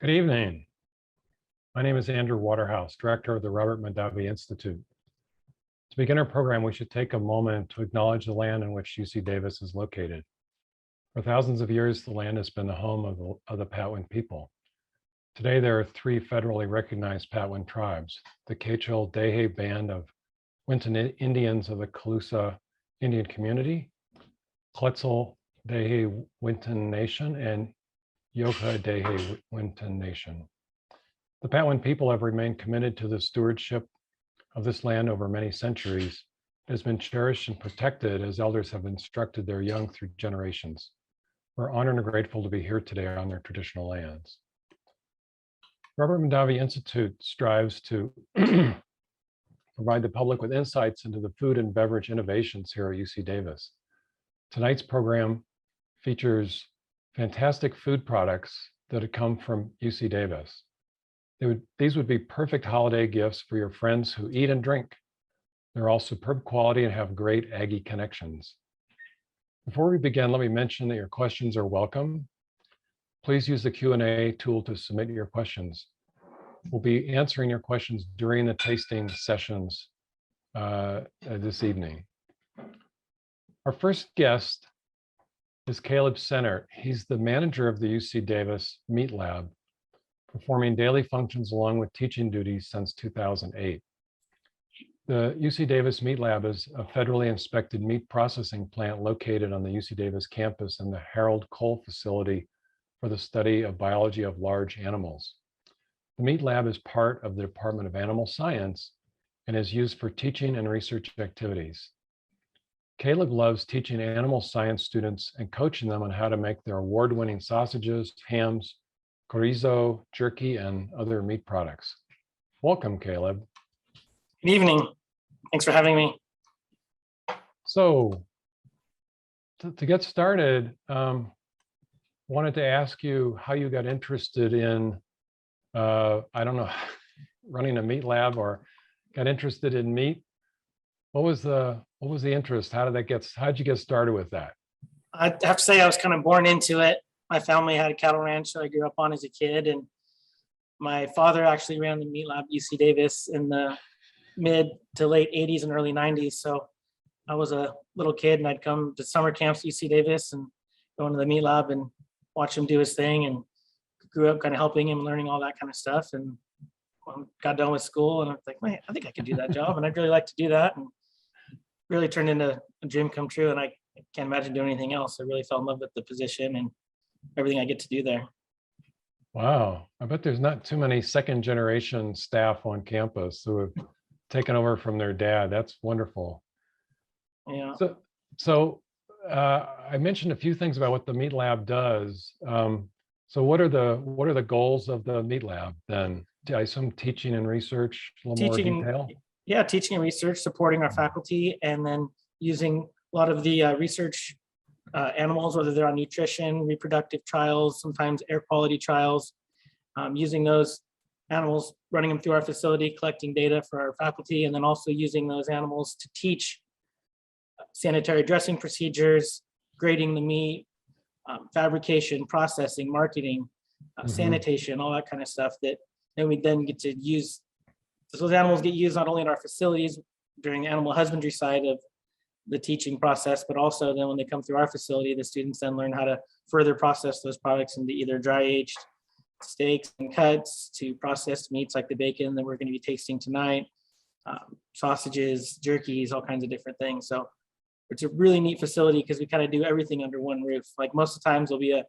Good evening. My name is Andrew Waterhouse, Director of the Robert Mondavi Institute. To begin our program, we should take a moment to acknowledge the land in which UC Davis is located. For thousands of years, the land has been the home of the Patwin people. Today, there are three federally recognized Patwin tribes: the Quechua Dehe Band of Winton Indians of the Calusa Indian Community, Quetzal Dehe Winton Nation, and Yoka Dehe Winton Nation. The Patwin people have remained committed to the stewardship of this land over many centuries. It has been cherished and protected as elders have instructed their young through generations. We're honored and grateful to be here today on their traditional lands. Robert Mondavi Institute strives to provide the public with insights into the food and beverage innovations here at UC Davis. Tonight's program features fantastic food products that have come from UC Davis. These would be perfect holiday gifts for your friends who eat and drink. They're all superb quality and have great Aggie connections. Before we begin, let me mention that your questions are welcome. Please use the Q&A tool to submit your questions. We'll be answering your questions during the tasting sessions this evening. Our first guest is Caleb Sennert. He's the manager of the UC Davis Meat Lab, performing daily functions along with teaching duties since 2008. The UC Davis Meat Lab is a federally inspected meat processing plant located on the UC Davis campus in the Harold Cole facility for the study of biology of large animals. The Meat Lab is part of the Department of Animal Science and is used for teaching and research activities. Caleb loves teaching animal science students and coaching them on how to make their award-winning sausages, hams, chorizo, jerky, and other meat products. Welcome, Caleb. Good evening. Thanks for having me. So, to get started, wanted to ask you how you got interested in, I don't know, running a meat lab or got interested in meat. What was the interest? How did you get started with that? I have to say I was kind of born into it. My family had a cattle ranch that I grew up on as a kid, and my father actually ran the meat lab at UC Davis in the mid to late 80s and early 90s. So I was a little kid and I'd come to summer camps at UC Davis and go into the meat lab and watch him do his thing, and grew up kind of helping him, learning all that kind of stuff. And got done with school and I was like, man, I think I could do that job. And I'd really like to do that. And really turned into a dream come true. And I can't imagine doing anything else. I really fell in love with the position and everything I get to do there. Wow. I bet there's not too many second generation staff on campus who have taken over from their dad. That's wonderful. Yeah. So I mentioned a few things about what the meat lab does. So what are the goals of the meat lab then? I assume teaching and research, a little more detail? Yeah, teaching and research, supporting our faculty, and then using a lot of the research animals, whether they're on nutrition, reproductive trials, sometimes air quality trials, using those animals, running them through our facility, collecting data for our faculty, and then also using those animals to teach sanitary dressing procedures, grading the meat, fabrication, processing, marketing, sanitation, all that kind of stuff that then we then get to use. So those animals get used not only in our facilities during the animal husbandry side of the teaching process, but also then when they come through our facility, the students then learn how to further process those products into either dry aged steaks and cuts to processed meats like the bacon that we're going to be tasting tonight, sausages, jerkies, all kinds of different things. So it's a really neat facility because we kind of do everything under one roof. Like most of the times there'll be a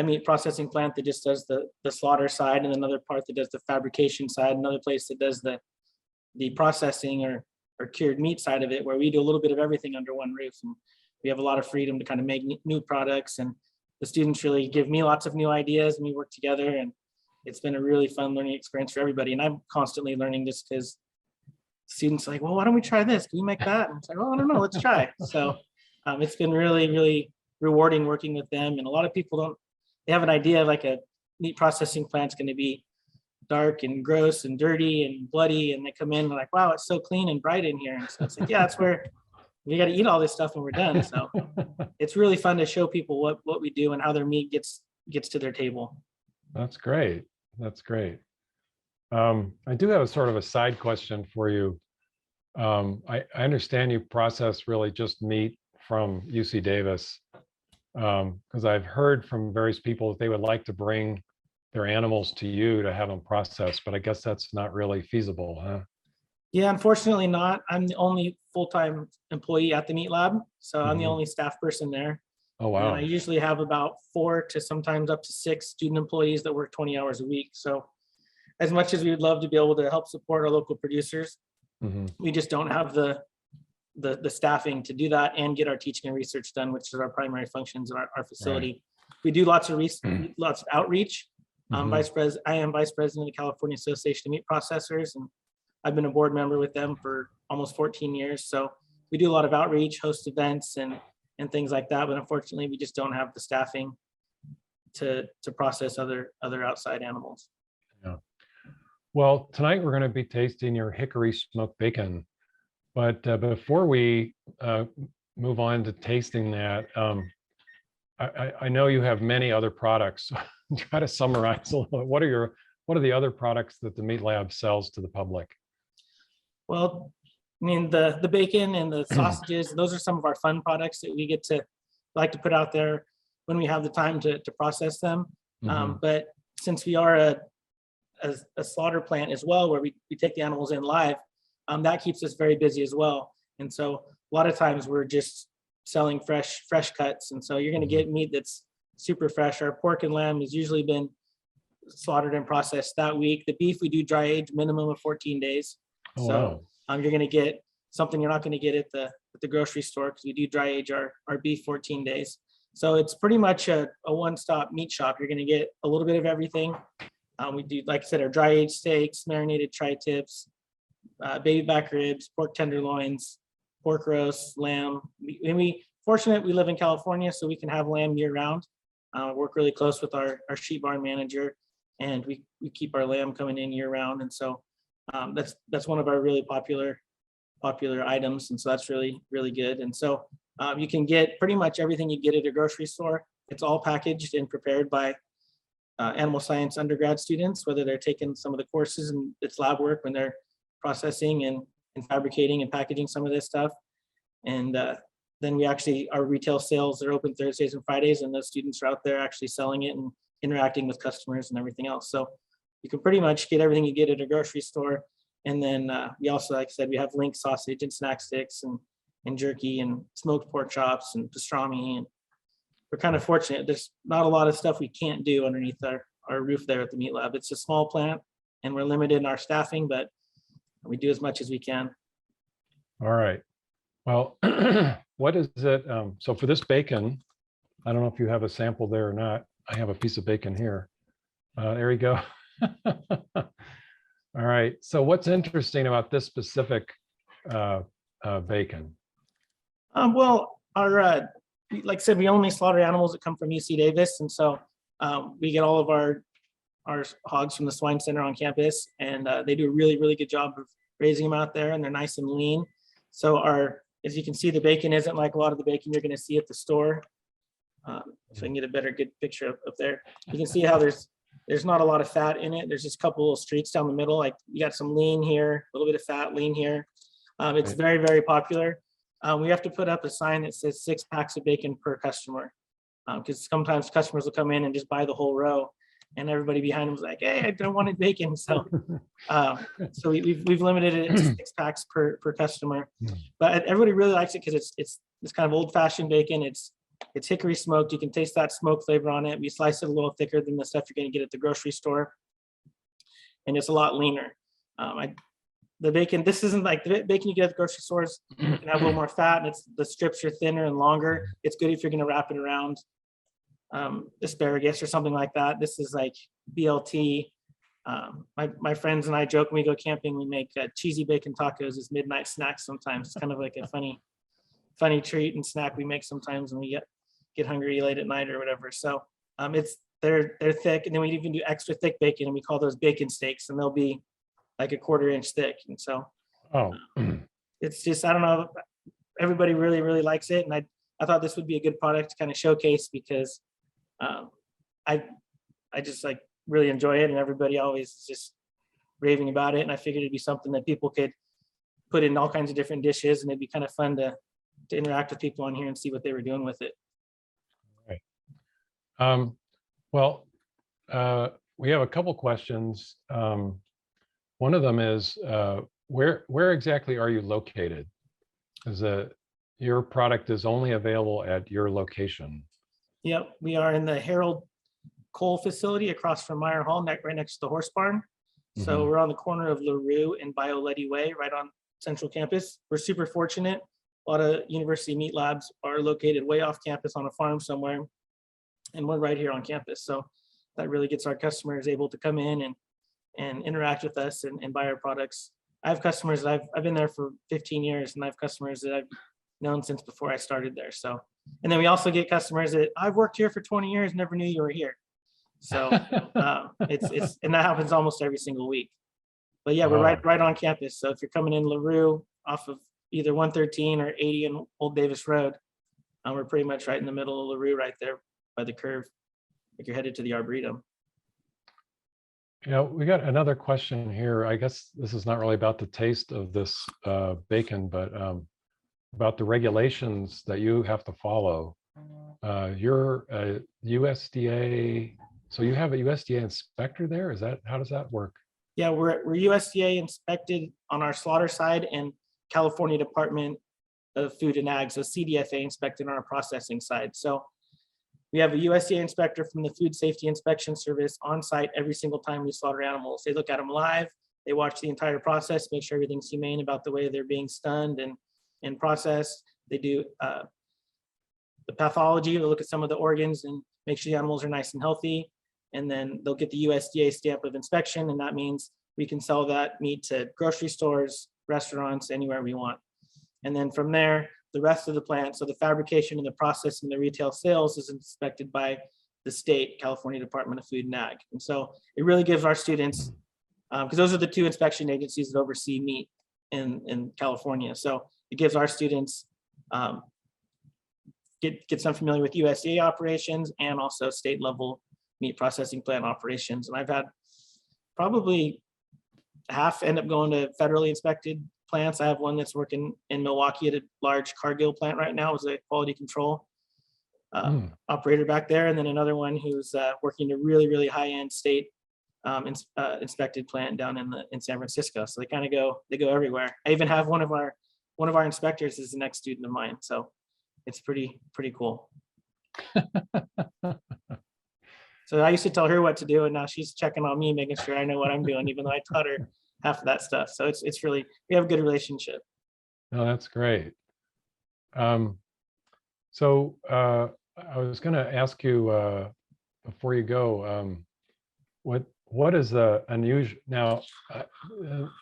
meat processing plant that just does the slaughter side, and another part that does the fabrication side, another place that does the processing or cured meat side of it, where we do a little bit of everything under one roof. And we have a lot of freedom to kind of make new products, and the students really give me lots of new ideas and we work together, and it's been a really fun learning experience for everybody. And I'm constantly learning just because students are like, well, why don't we try this? Can we make that? And it's like, well, I don't know, let's try. So it's been really, really rewarding working with them. And a lot of people they have an idea like a meat processing plant's going to be dark and gross and dirty and bloody, and they come in and like, wow, it's so clean and bright in here. And so it's like, yeah, that's where we got to eat all this stuff when we're done. So it's really fun to show people what we do and how their meat gets to their table. That's great. That's great. I do have a sort of a side question for you. I understand you process really just meat from UC Davis, because I've heard from various people that they would like to bring their animals to you to have them processed, but I guess that's not really feasible, huh? Yeah, unfortunately not. I'm the only full-time employee at the meat lab, so I'm the only staff person there. Oh, wow. And I usually have about 4 to sometimes up to 6 student employees that work 20 hours a week. So as much as we would love to be able to help support our local producers, we just don't have the staffing to do that and get our teaching and research done, which is our primary functions in our facility. Right. We do lots of outreach. I am vice president of the California Association of Meat Processors, and I've been a board member with them for almost 14 years. So we do a lot of outreach, host events and things like that. But unfortunately, we just don't have the staffing to process other outside animals. Yeah. Well, tonight we're going to be tasting your hickory smoked bacon. But before we move on to tasting that, I know you have many other products. So try to summarize a little. What are the other products that the Meat Lab sells to the public? Well, I mean, the bacon and the sausages, those are some of our fun products that we get to like to put out there when we have the time to process them. But since we are a slaughter plant as well, where we take the animals in live, that keeps us very busy as well. And so a lot of times we're just selling fresh cuts. And so you're going to get meat that's super fresh. Our pork and lamb has usually been slaughtered and processed that week. The beef, we do dry age, minimum of 14 days. Oh, so wow. You're going to get something you're not going to get at the grocery store, because we do dry age our beef 14 days. So it's pretty much a one-stop meat shop. You're going to get a little bit of everything. We do, like I said, our dry aged steaks, marinated tri-tips, baby back ribs, pork tenderloins, pork roast, lamb. We live in California, so we can have lamb year round. Work really close with our sheep barn manager, and we keep our lamb coming in year round. And so that's one of our really popular items. And so that's really, really good. And so you can get pretty much everything you get at a grocery store. It's all packaged and prepared by animal science undergrad students, whether they're taking some of the courses and it's lab work when they're processing and fabricating and packaging some of this stuff. And then our retail sales are open Thursdays and Fridays, and those students are out there actually selling it and interacting with customers and everything else. So you can pretty much get everything you get at a grocery store. And then we also, like I said, we have link sausage and snack sticks and jerky and smoked pork chops and pastrami. And we're kind of fortunate. There's not a lot of stuff we can't do underneath our roof there at the meat lab. It's a small plant and we're limited in our staffing, but we do as much as we can. All right. Well, what is it? So for this bacon, I don't know if you have a sample there or not. I have a piece of bacon here. There you go. All right. So what's interesting about this specific bacon? Well, like I said, we only slaughter animals that come from UC Davis. And so we get all of our hogs from the swine center on campus, and they do a really, really good job of raising them out there, and they're nice and lean. So as you can see, the bacon isn't like a lot of the bacon you're going to see at the store. So I can get a good picture up there. You can see how there's not a lot of fat in it. There's just a couple little streaks down the middle. Like you got some lean here, a little bit of fat, lean here. It's very, very popular. We have to put up a sign that says 6 packs of bacon per customer, because sometimes customers will come in and just buy the whole row, and everybody behind them is like, "Hey, I don't want bacon." So, so we've limited it to 6 packs per customer. But everybody really likes it because it's kind of old-fashioned bacon. It's hickory smoked. You can taste that smoke flavor on it. We slice it a little thicker than the stuff you're going to get at the grocery store, and it's a lot leaner. The bacon, this isn't like the bacon you get at the grocery stores. You can have a little more fat, and the strips are thinner and longer. It's good if you're going to wrap it around asparagus or something like that. This is like BLT. My friends and I joke when we go camping, we make cheesy bacon tacos as midnight snacks sometimes. It's kind of like a funny treat and snack we make sometimes when we get hungry late at night or whatever. So they're thick, and then we even do extra thick bacon, and we call those bacon steaks, and they'll be like a 1/4 inch thick. And so it's just, I don't know, everybody really, really likes it. And I thought this would be a good product to kind of showcase, because I just like really enjoy it, and everybody always is just raving about it. And I figured it'd be something that people could put in all kinds of different dishes, and it'd be kind of fun to interact with people on here and see what they were doing with it. Right. Well, we have a couple questions. One of them is, where exactly are you located? Is your product is only available at your location? Yep, we are in the Harold Coal facility across from Meyer Hall, right next to the horse barn. So we're on the corner of LaRue and Bioletti Way, right on Central Campus. We're super fortunate. A lot of university meat labs are located way off campus on a farm somewhere, and we're right here on campus. So that really gets our customers able to come in and interact with us and buy our products. I have customers that I've been there for 15 years, and I have customers that I've known since before I started there. So, and then we also get customers that I've worked here for 20 years, never knew you were here. So it's and that happens almost every single week. But yeah, we're right on campus. So if you're coming in LaRue off of either 113 or 80 and Old Davis Road, we're pretty much right in the middle of LaRue, right there by the curve, if you're headed to the Arboretum. Yeah, we got another question here. I guess this is not really about the taste of this bacon, but about the regulations that you have to follow. You're a USDA, so you have a USDA inspector there? How does that work? Yeah, we're USDA inspected on our slaughter side, and California Department of Food and Ag, so CDFA inspected on our processing side. So we have a USDA inspector from the Food Safety Inspection Service on site every single time we slaughter animals. They look at them live, they watch the entire process, make sure everything's humane about the way they're being stunned and processed. They do the pathology, they'll look at some of the organs and make sure the animals are nice and healthy. And then they'll get the USDA stamp of inspection, and that means we can sell that meat to grocery stores, restaurants, anywhere we want. And then from there, the rest of the plant, so the fabrication and the process and the retail sales is inspected by the state, California Department of Food and Ag. And so it really gives our students, because those are the two inspection agencies that oversee meat in California. So it gives our students get some familiar with USDA operations and also state level meat processing plant operations. And I've had probably half end up going to federally inspected plants. I have one that's working in Milwaukee at a large Cargill plant right now as a quality control operator back there. And then another one who's working a really, really high end state inspected plant down in San Francisco. So they kind of they go everywhere. I even have one of our inspectors is the next student of mine. So it's pretty cool. So I used to tell her what to do, and now she's checking on me, making sure I know what I'm doing, even though I taught her half of that stuff. So it's really, we have a good relationship. Oh, that's great. So I was going to ask you before you go, what is the unusual? Now,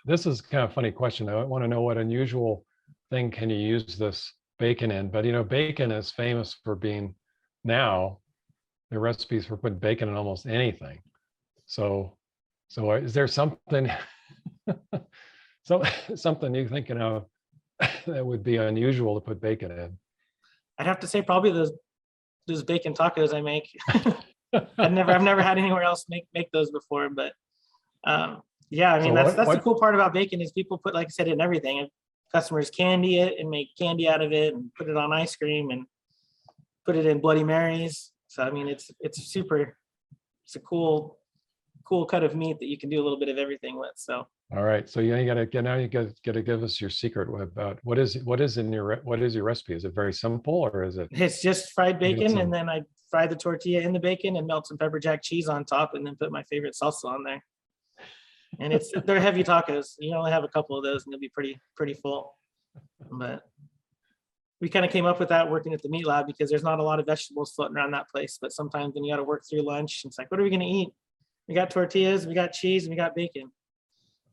this is kind of a funny question. I want to know what unusual thing can you use this bacon in? But bacon is famous for being now. The recipes for putting bacon in almost anything. So is there something something you're thinking of that would be unusual to put bacon in? I'd have to say probably those bacon tacos I make. I've never had anywhere else make those before, but yeah, I mean, that's the cool part about bacon is people put, like I said, in everything. And customers candy it and make candy out of it and put it on ice cream and put it in Bloody Marys. So I mean, it's a cool cut of meat that you can do a little bit of everything with. So all right, so you gotta give us your secret about what is your recipe? Is it very simple or is it? It's just fried bacon, and then I fry the tortilla in the bacon and melt some pepper jack cheese on top, and then put my favorite salsa on there. And they're heavy tacos. You only have a couple of those, and you'll be pretty full. But we kind of came up with that working at the meat lab because there's not a lot of vegetables floating around that place. But sometimes when you got to work through lunch, it's like, what are we going to eat? We got tortillas, we got cheese, and we got bacon.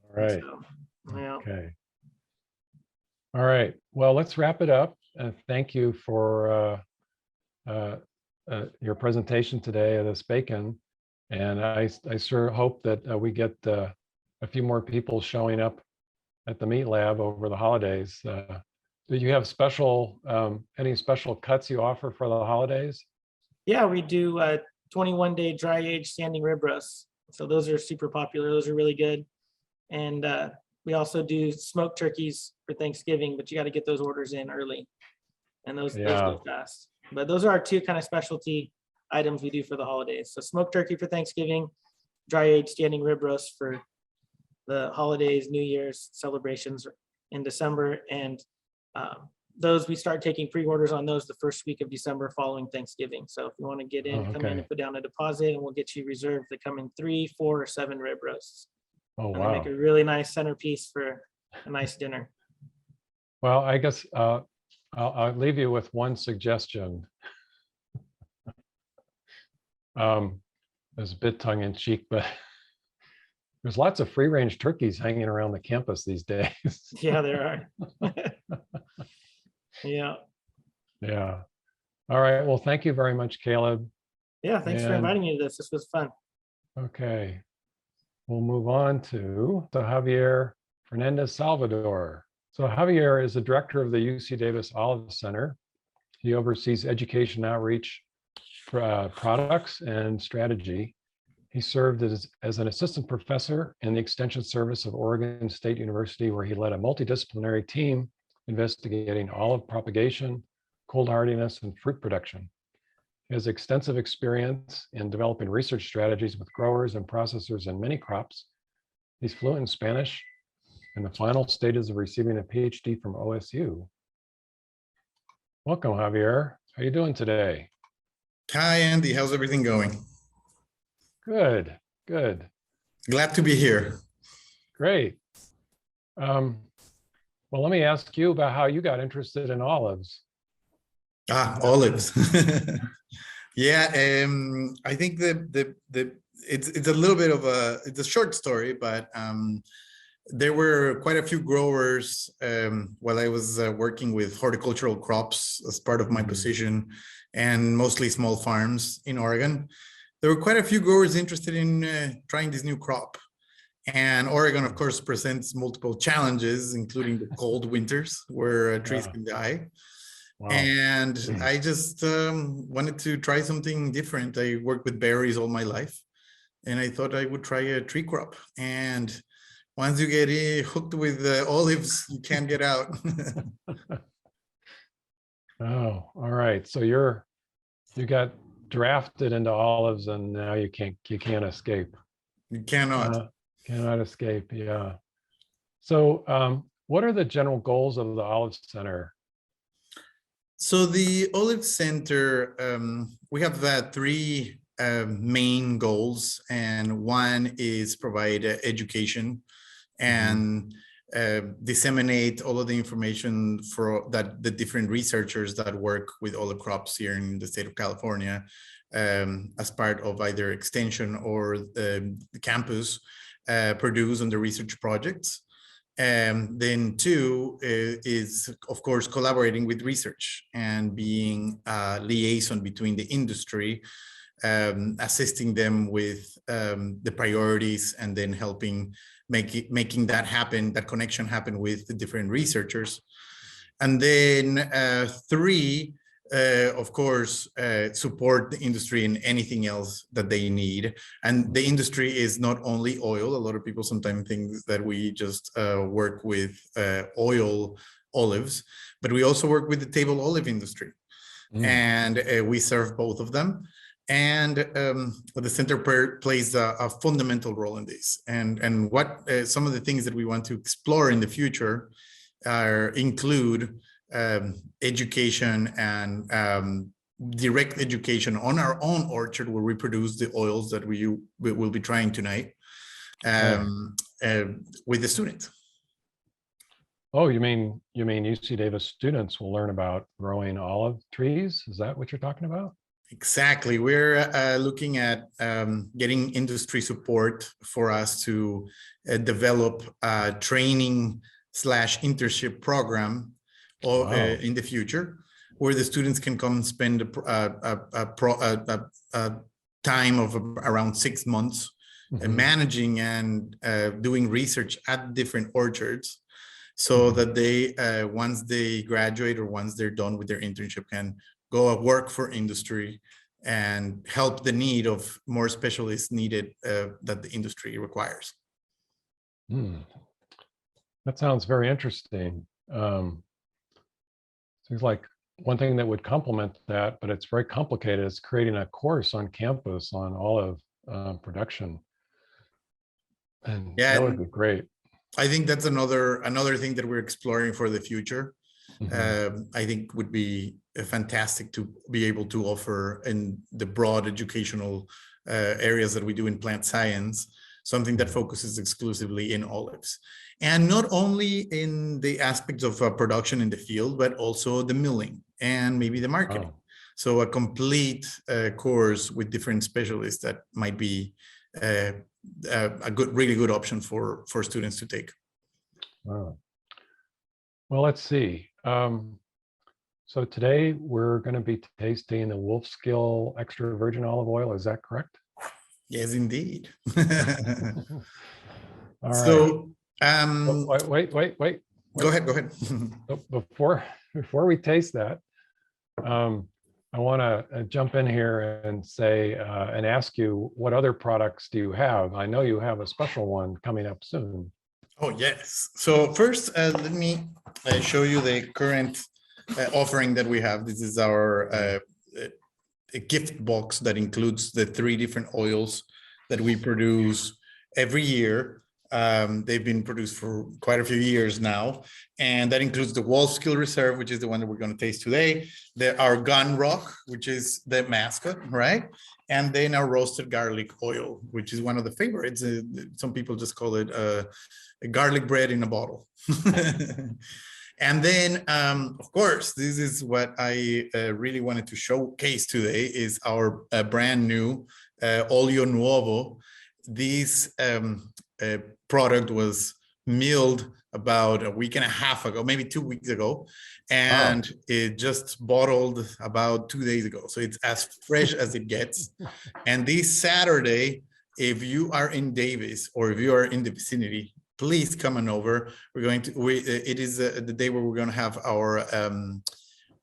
All right. So, yeah. Okay. All right. Well, let's wrap it up. Thank you for your presentation today of this bacon. And I sure hope that we get a few more people showing up at the meat lab over the holidays. Do you have any special cuts you offer for the holidays? Yeah, we do 21-day dry age standing rib roasts. So those are super popular. Those are really good. And we also do smoked turkeys for Thanksgiving, but you got to get those orders in early. And those go fast. But those are our two kind of specialty items we do for the holidays. So smoked turkey for Thanksgiving, dry age standing rib roast for the holidays, New Year's celebrations in December. And those we start taking pre-orders on those the first week of December following Thanksgiving. So if you want to get in, come in and put down a deposit, and we'll get you reserved the coming 3, 4, or 7 rib roasts. Oh, wow. And they make a really nice centerpiece for a nice dinner. Well, I guess I'll leave you with one suggestion. It's a bit tongue in cheek, but there's lots of free range turkeys hanging around the campus these days. Yeah, there are. Yeah. Yeah. All right. Well, thank you very much, Caleb. Yeah, thanks for inviting me to this. This was fun. Okay. We'll move on to Javier Fernandez Salvador. So Javier is the director of the UC Davis Olive Center. He oversees education outreach, products, and strategy. He served as an assistant professor in the Extension Service of Oregon State University, where he led a multidisciplinary team investigating olive propagation, cold hardiness, and fruit production. He has extensive experience in developing research strategies with growers and processors in many crops. He's fluent in Spanish in the final stages of receiving a PhD from OSU. Welcome, Javier. How are you doing today? Hi, Andy. How's everything going? Good, good. Glad to be here. Great. Well, let me ask you about how you got interested in olives. Olives. Yeah, I think it's a little bit of it's a short story, but there were quite a few growers while I was working with horticultural crops as part of my position and mostly small farms in Oregon. There were quite a few growers interested in trying this new crop. And Oregon, of course, presents multiple challenges, including the cold winters where trees can die. Wow. And I just wanted to try something different. I worked with berries all my life, and I thought I would try a tree crop. And once you get hooked with olives, you can't get out. Oh, all right. So you got drafted into olives, and now you can't escape. You cannot. Cannot escape. Yeah. So, what are the general goals of the Olive Center? So the Olive Center, we have three main goals, and one is provide education and disseminate all of the information for that the different researchers that work with olive crops here in the state of California as part of either extension or the campus produce on the research projects. And then two is, of course, collaborating with research and being a liaison between the industry, assisting them with the priorities, and then helping making that happen, that connection happen with the different researchers. And then three, of course, support the industry in anything else that they need. And the industry is not only oil. A lot of people sometimes think that we just work with oil olives, but we also work with the table olive industry. And we serve both of them. And the center plays a fundamental role in this. And what some of the things that we want to explore in the future include education and direct education on our own orchard, where we produce the oils that we will be trying tonight with the students. Oh, you mean UC Davis students will learn about growing olive trees? Is that what you're talking about? Exactly. We're looking at getting industry support for us to develop a training/internship program in the future, where the students can come spend a time of around 6 months managing and doing research at different orchards, so that they, once they graduate or once they're done with their internship, can go work for industry and help the need of more specialists needed that the industry requires. That sounds very interesting. Seems like one thing that would complement that, but it's very complicated, is creating a course on campus on olive production. And yeah, that would be great. I think that's another thing that we're exploring for the future. I think would be fantastic to be able to offer in the broad educational areas that we do in plant science, something that focuses exclusively in olives. And not only in the aspects of production in the field, but also the milling and maybe the marketing. So a complete course with different specialists that might be a really good option for students to take. Wow. Well, let's see. So today we're going to be tasting the Wolfskill extra virgin olive oil. Is that correct? Yes, indeed. All so, right. Wait. Go ahead. So before we taste that, I want to jump in here and say and ask you, what other products do you have? I know you have a special one coming up soon. Oh, yes. So first, let me show you the current offering that we have. This is our a gift box that includes the 3 different oils that we produce every year. They've been produced for quite a few years now. And that includes the Wolfskill Reserve, which is the one that we're going to taste today. Our Gun Rock, which is the mascot, right? And then our roasted garlic oil, which is one of the favorites. Some people just call it a garlic bread in a bottle. And then, of course, this is what I really wanted to showcase today, is our brand new Olio Nuovo. This product was milled about a week and a half ago, maybe 2 weeks ago, and it just bottled about 2 days ago. So it's as fresh as it gets. And this Saturday, if you are in Davis or if you are in the vicinity, please come on over. We're going to, it is the day where we're going to have our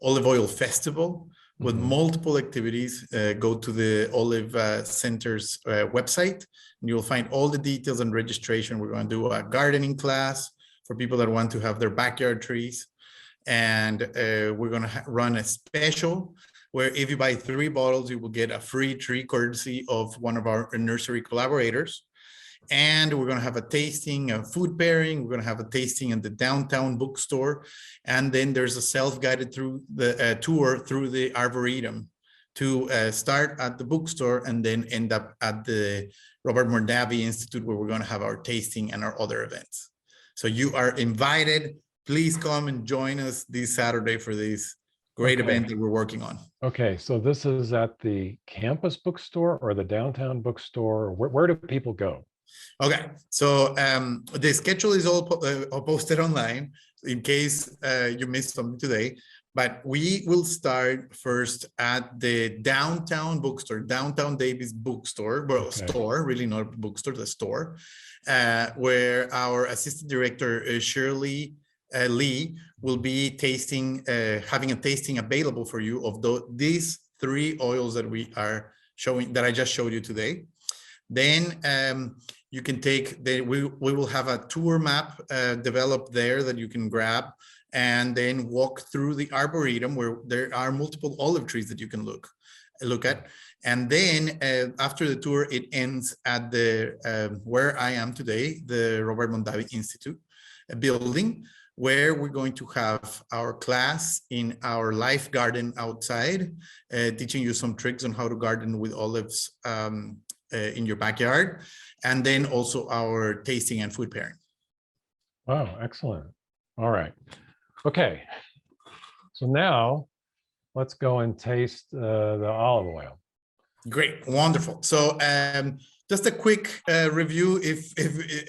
olive oil festival with multiple activities. Go to the Olive Center's website, and you'll find all the details and registration. We're going to do a gardening class for people that want to have their backyard trees. And we're going to run a special where if you buy 3 bottles, you will get a free tree courtesy of one of our nursery collaborators. And we're going to have a tasting, a food pairing. We're going to have a tasting in the downtown bookstore. And then there's a self-guided through the tour through the Arboretum to start at the bookstore and then end up at the Robert Mondavi Institute, where we're going to have our tasting and our other events. So you are invited. Please come and join us this Saturday for this great event that we're working on. Okay, so this is at the campus bookstore or the downtown bookstore? Where do people go? Okay, so the schedule is all posted online in case you missed something today, but we will start first at the downtown bookstore, downtown Davis bookstore, well, store, really not bookstore, the store, where our assistant director, Shirley Lee, will be tasting, having a tasting available for you of these 3 oils that we are showing, that I just showed you today. Then you can take, we will have a tour map developed there that you can grab, and then walk through the Arboretum where there are multiple olive trees that you can look at. And then after the tour, it ends at the where I am today, the Robert Mondavi Institute building, where we're going to have our class in our life garden outside, teaching you some tricks on how to garden with olives in your backyard, and then also our tasting and food pairing. Wow, excellent. All right. Okay. So now let's go and taste the olive oil. Great, wonderful. So just a quick review. If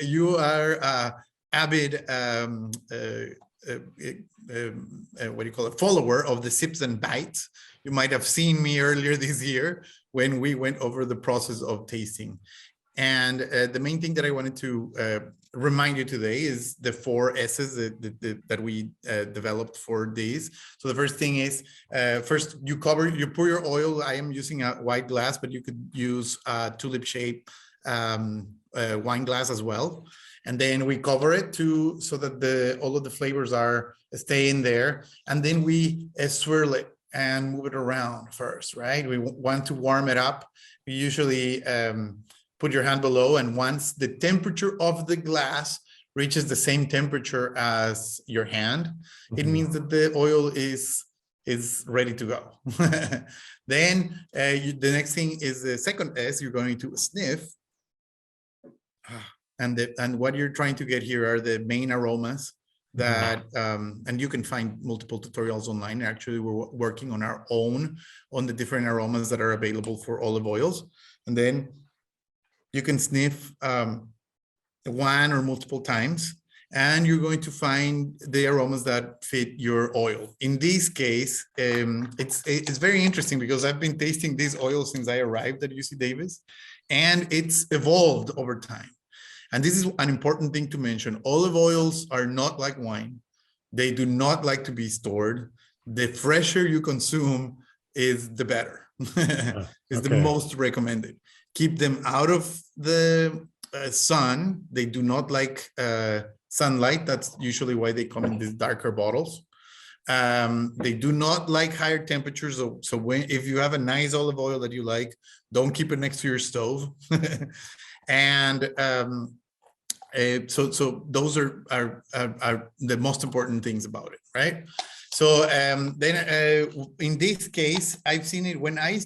you are avid what do you call it, follower of the Sips and Bites, you might have seen me earlier this year when we went over the process of tasting. And the main thing that I wanted to remind you today is the 4 S's that we developed for these. So the first thing is, first you pour your oil. I am using a white glass, but you could use a tulip-shaped wine glass as well. And then we cover it so that all of the flavors stay in there. And then we swirl it and move it around first, right? We want to warm it up. We usually put your hand below, and once the temperature of the glass reaches the same temperature as your hand, it means that the oil is ready to go. Then the next thing is the second S. You're going to sniff, and what you're trying to get here are the main aromas that and you can find multiple tutorials online. Actually, we're working on our own on the different aromas that are available for olive oils, and then you can sniff 1 or multiple times, and you're going to find the aromas that fit your oil. In this case, it's very interesting because I've been tasting this oil since I arrived at UC Davis, and it's evolved over time. And this is an important thing to mention. Olive oils are not like wine. They do not like to be stored. The fresher you consume is the better. Is the most recommended. Keep them out of the sun. They do not like sunlight. That's usually why they come in these darker bottles. They do not like higher temperatures. So if you have a nice olive oil that you like, don't keep it next to your stove. And so those are the most important things about it, right? So then in this case, I've seen it when I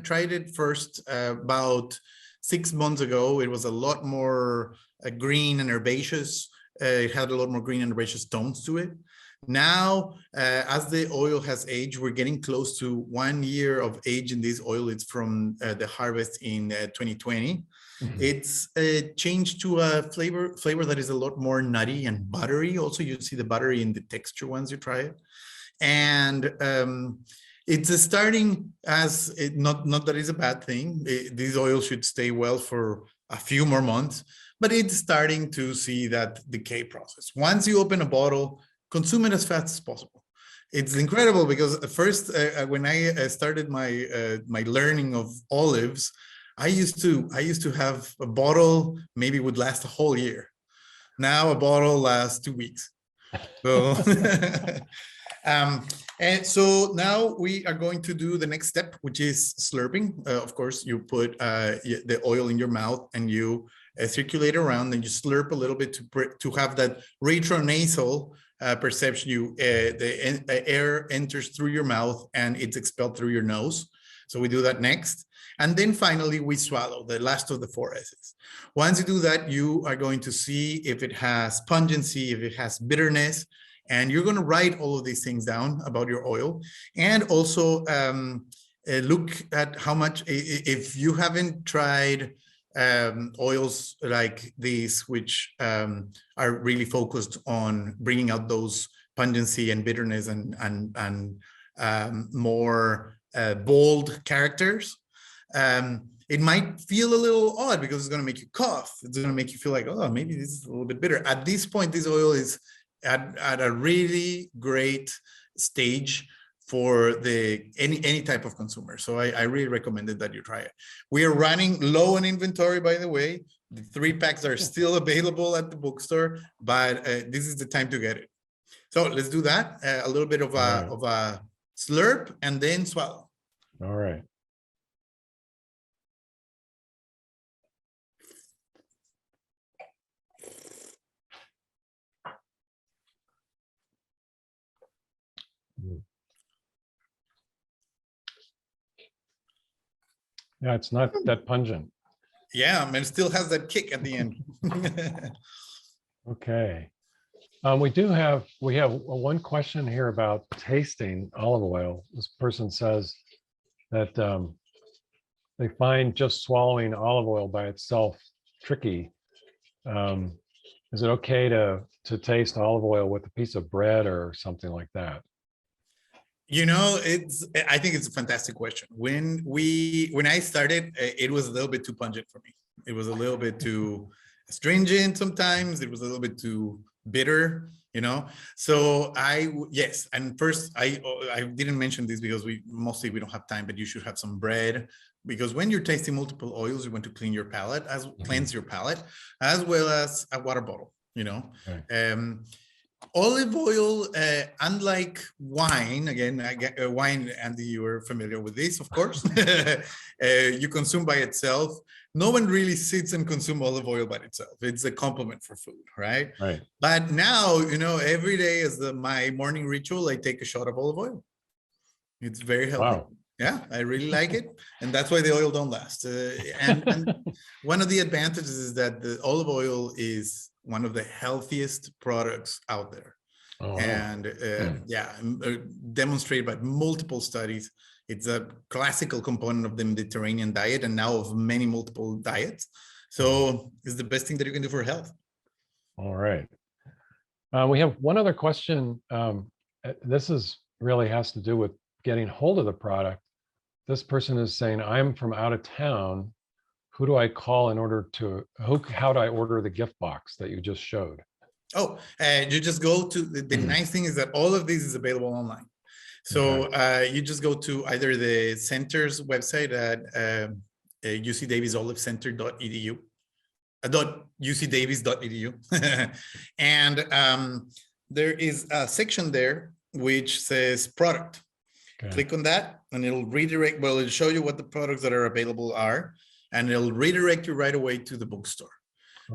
tried it first about 6 months ago. It was a lot more green and herbaceous. It had a lot more green and herbaceous tones to it. Now, as the oil has aged, we're getting close to 1 year of age in this oil. It's from the harvest in 2020. It's changed to a flavor that is a lot more nutty and buttery. Also, you see the buttery in the texture once you try it. And it's starting as not that is a bad thing. These oils should stay well for a few more months, but it's starting to see that decay process. Once you open a bottle, consume it as fast as possible. It's incredible because at first, when I started my learning of olives, I used to have a bottle maybe would last a whole year. Now a bottle lasts 2 weeks. So, and so now we are going to do the next step, which is slurping. Of course, you put the oil in your mouth and you circulate around, and you slurp a little bit to have that retronasal perception. The air enters through your mouth and it's expelled through your nose. So we do that next. And then finally, we swallow, the last of the 4 S's. Once you do that, you are going to see if it has pungency, if it has bitterness, and you're going to write all of these things down about your oil. And also look at how much, if you haven't tried oils like these, which are really focused on bringing out those pungency and bitterness and more bold characters, it might feel a little odd because it's going to make you cough. It's going to make you feel like, oh, maybe this is a little bit bitter. At this point, this oil is at a really great stage for any type of consumer. So I really recommended that you try it. We are running low on inventory, by the way. The 3 packs are still available at the bookstore, but this is the time to get it. So let's do that. A little bit of a slurp and then swallow. All right. Yeah, it's not that pungent. Yeah, and it still has that kick at the end. Okay. We have one question here about tasting olive oil. This person says that they find just swallowing olive oil by itself tricky. Is it okay to taste olive oil with a piece of bread or something like that? You know, I think it's a fantastic question. When I started, it was a little bit too pungent for me. It was a little bit too astringent sometimes. It was a little bit too bitter, you know? So yes. And first, I didn't mention this because we don't have time, but you should have some bread, because when you're tasting multiple oils, you want to cleanse your palate, as well as a water bottle, you know? Okay. Olive oil, unlike wine, again, wine, Andy, you are familiar with this, of course, you consume by itself. No one really sits and consumes olive oil by itself. It's a complement for food, right? Right. But now, you know, every day is my morning ritual, I take a shot of olive oil. It's very healthy. Wow. Yeah, I really like it. And that's why the oil don't last. And one of the advantages is that the olive oil is one of the healthiest products out there. Oh, and yeah, demonstrated by multiple studies. It's a classical component of the Mediterranean diet and now of many multiple diets. So it's the best thing that you can do for health. All right. We have one other question. This really has to do with getting hold of the product. This person is saying, I'm from out of town. Who do I call in order to, how do I order the gift box that you just showed? Oh, you just go to, the nice thing is that all of this is available online. So you just go to either the center's website at ucdavisolivecenter.edu, .ucdavis.edu. And there is a section there which says product. Okay. Click on that and it'll redirect, well, it'll show you what the products that are available are, and it'll redirect you right away to the bookstore.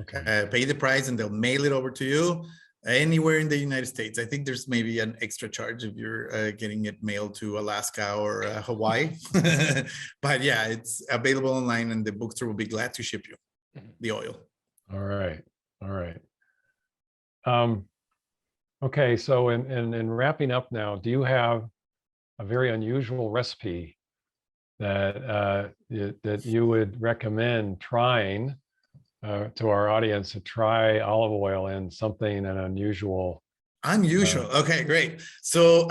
Okay. Pay the price and they'll mail it over to you anywhere in the United States. I think there's maybe an extra charge if you're getting it mailed to Alaska or Hawaii. But yeah, it's available online and the bookstore will be glad to ship you the oil. All right. All right. Okay, so in wrapping up now, do you have a very unusual recipe that that you would recommend trying to our audience to try olive oil in something an unusual? Unusual. Okay, great. So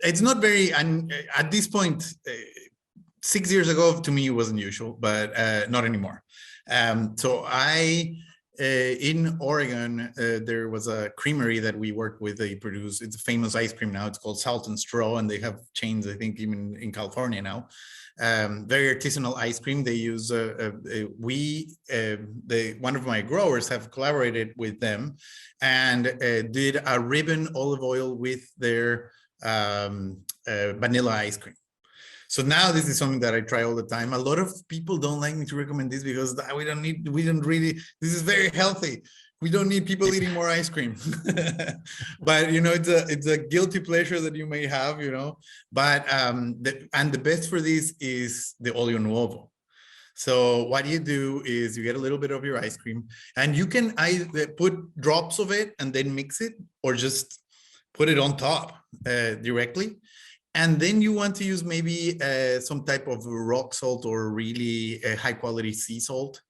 it's not very at this point. 6 years ago, to me, it was unusual, but not anymore. So in Oregon, there was a creamery that we worked with. They produce, it's a famous ice cream now. It's called Salt and Straw, and they have chains, I think, even in California now. Very artisanal ice cream. They use, one of my growers have collaborated with them and did a ribbon olive oil with their vanilla ice cream. So now this is something that I try all the time. A lot of people don't like me to recommend this because we don't really, this is very healthy. We don't need people eating more ice cream. But you know, it's a guilty pleasure that you may have, you know. But the best for this is the olio nuovo. So what you do is you get a little bit of your ice cream, and you can either put drops of it and then mix it, or just put it on top directly. And then you want to use maybe some type of rock salt or really high quality sea salt,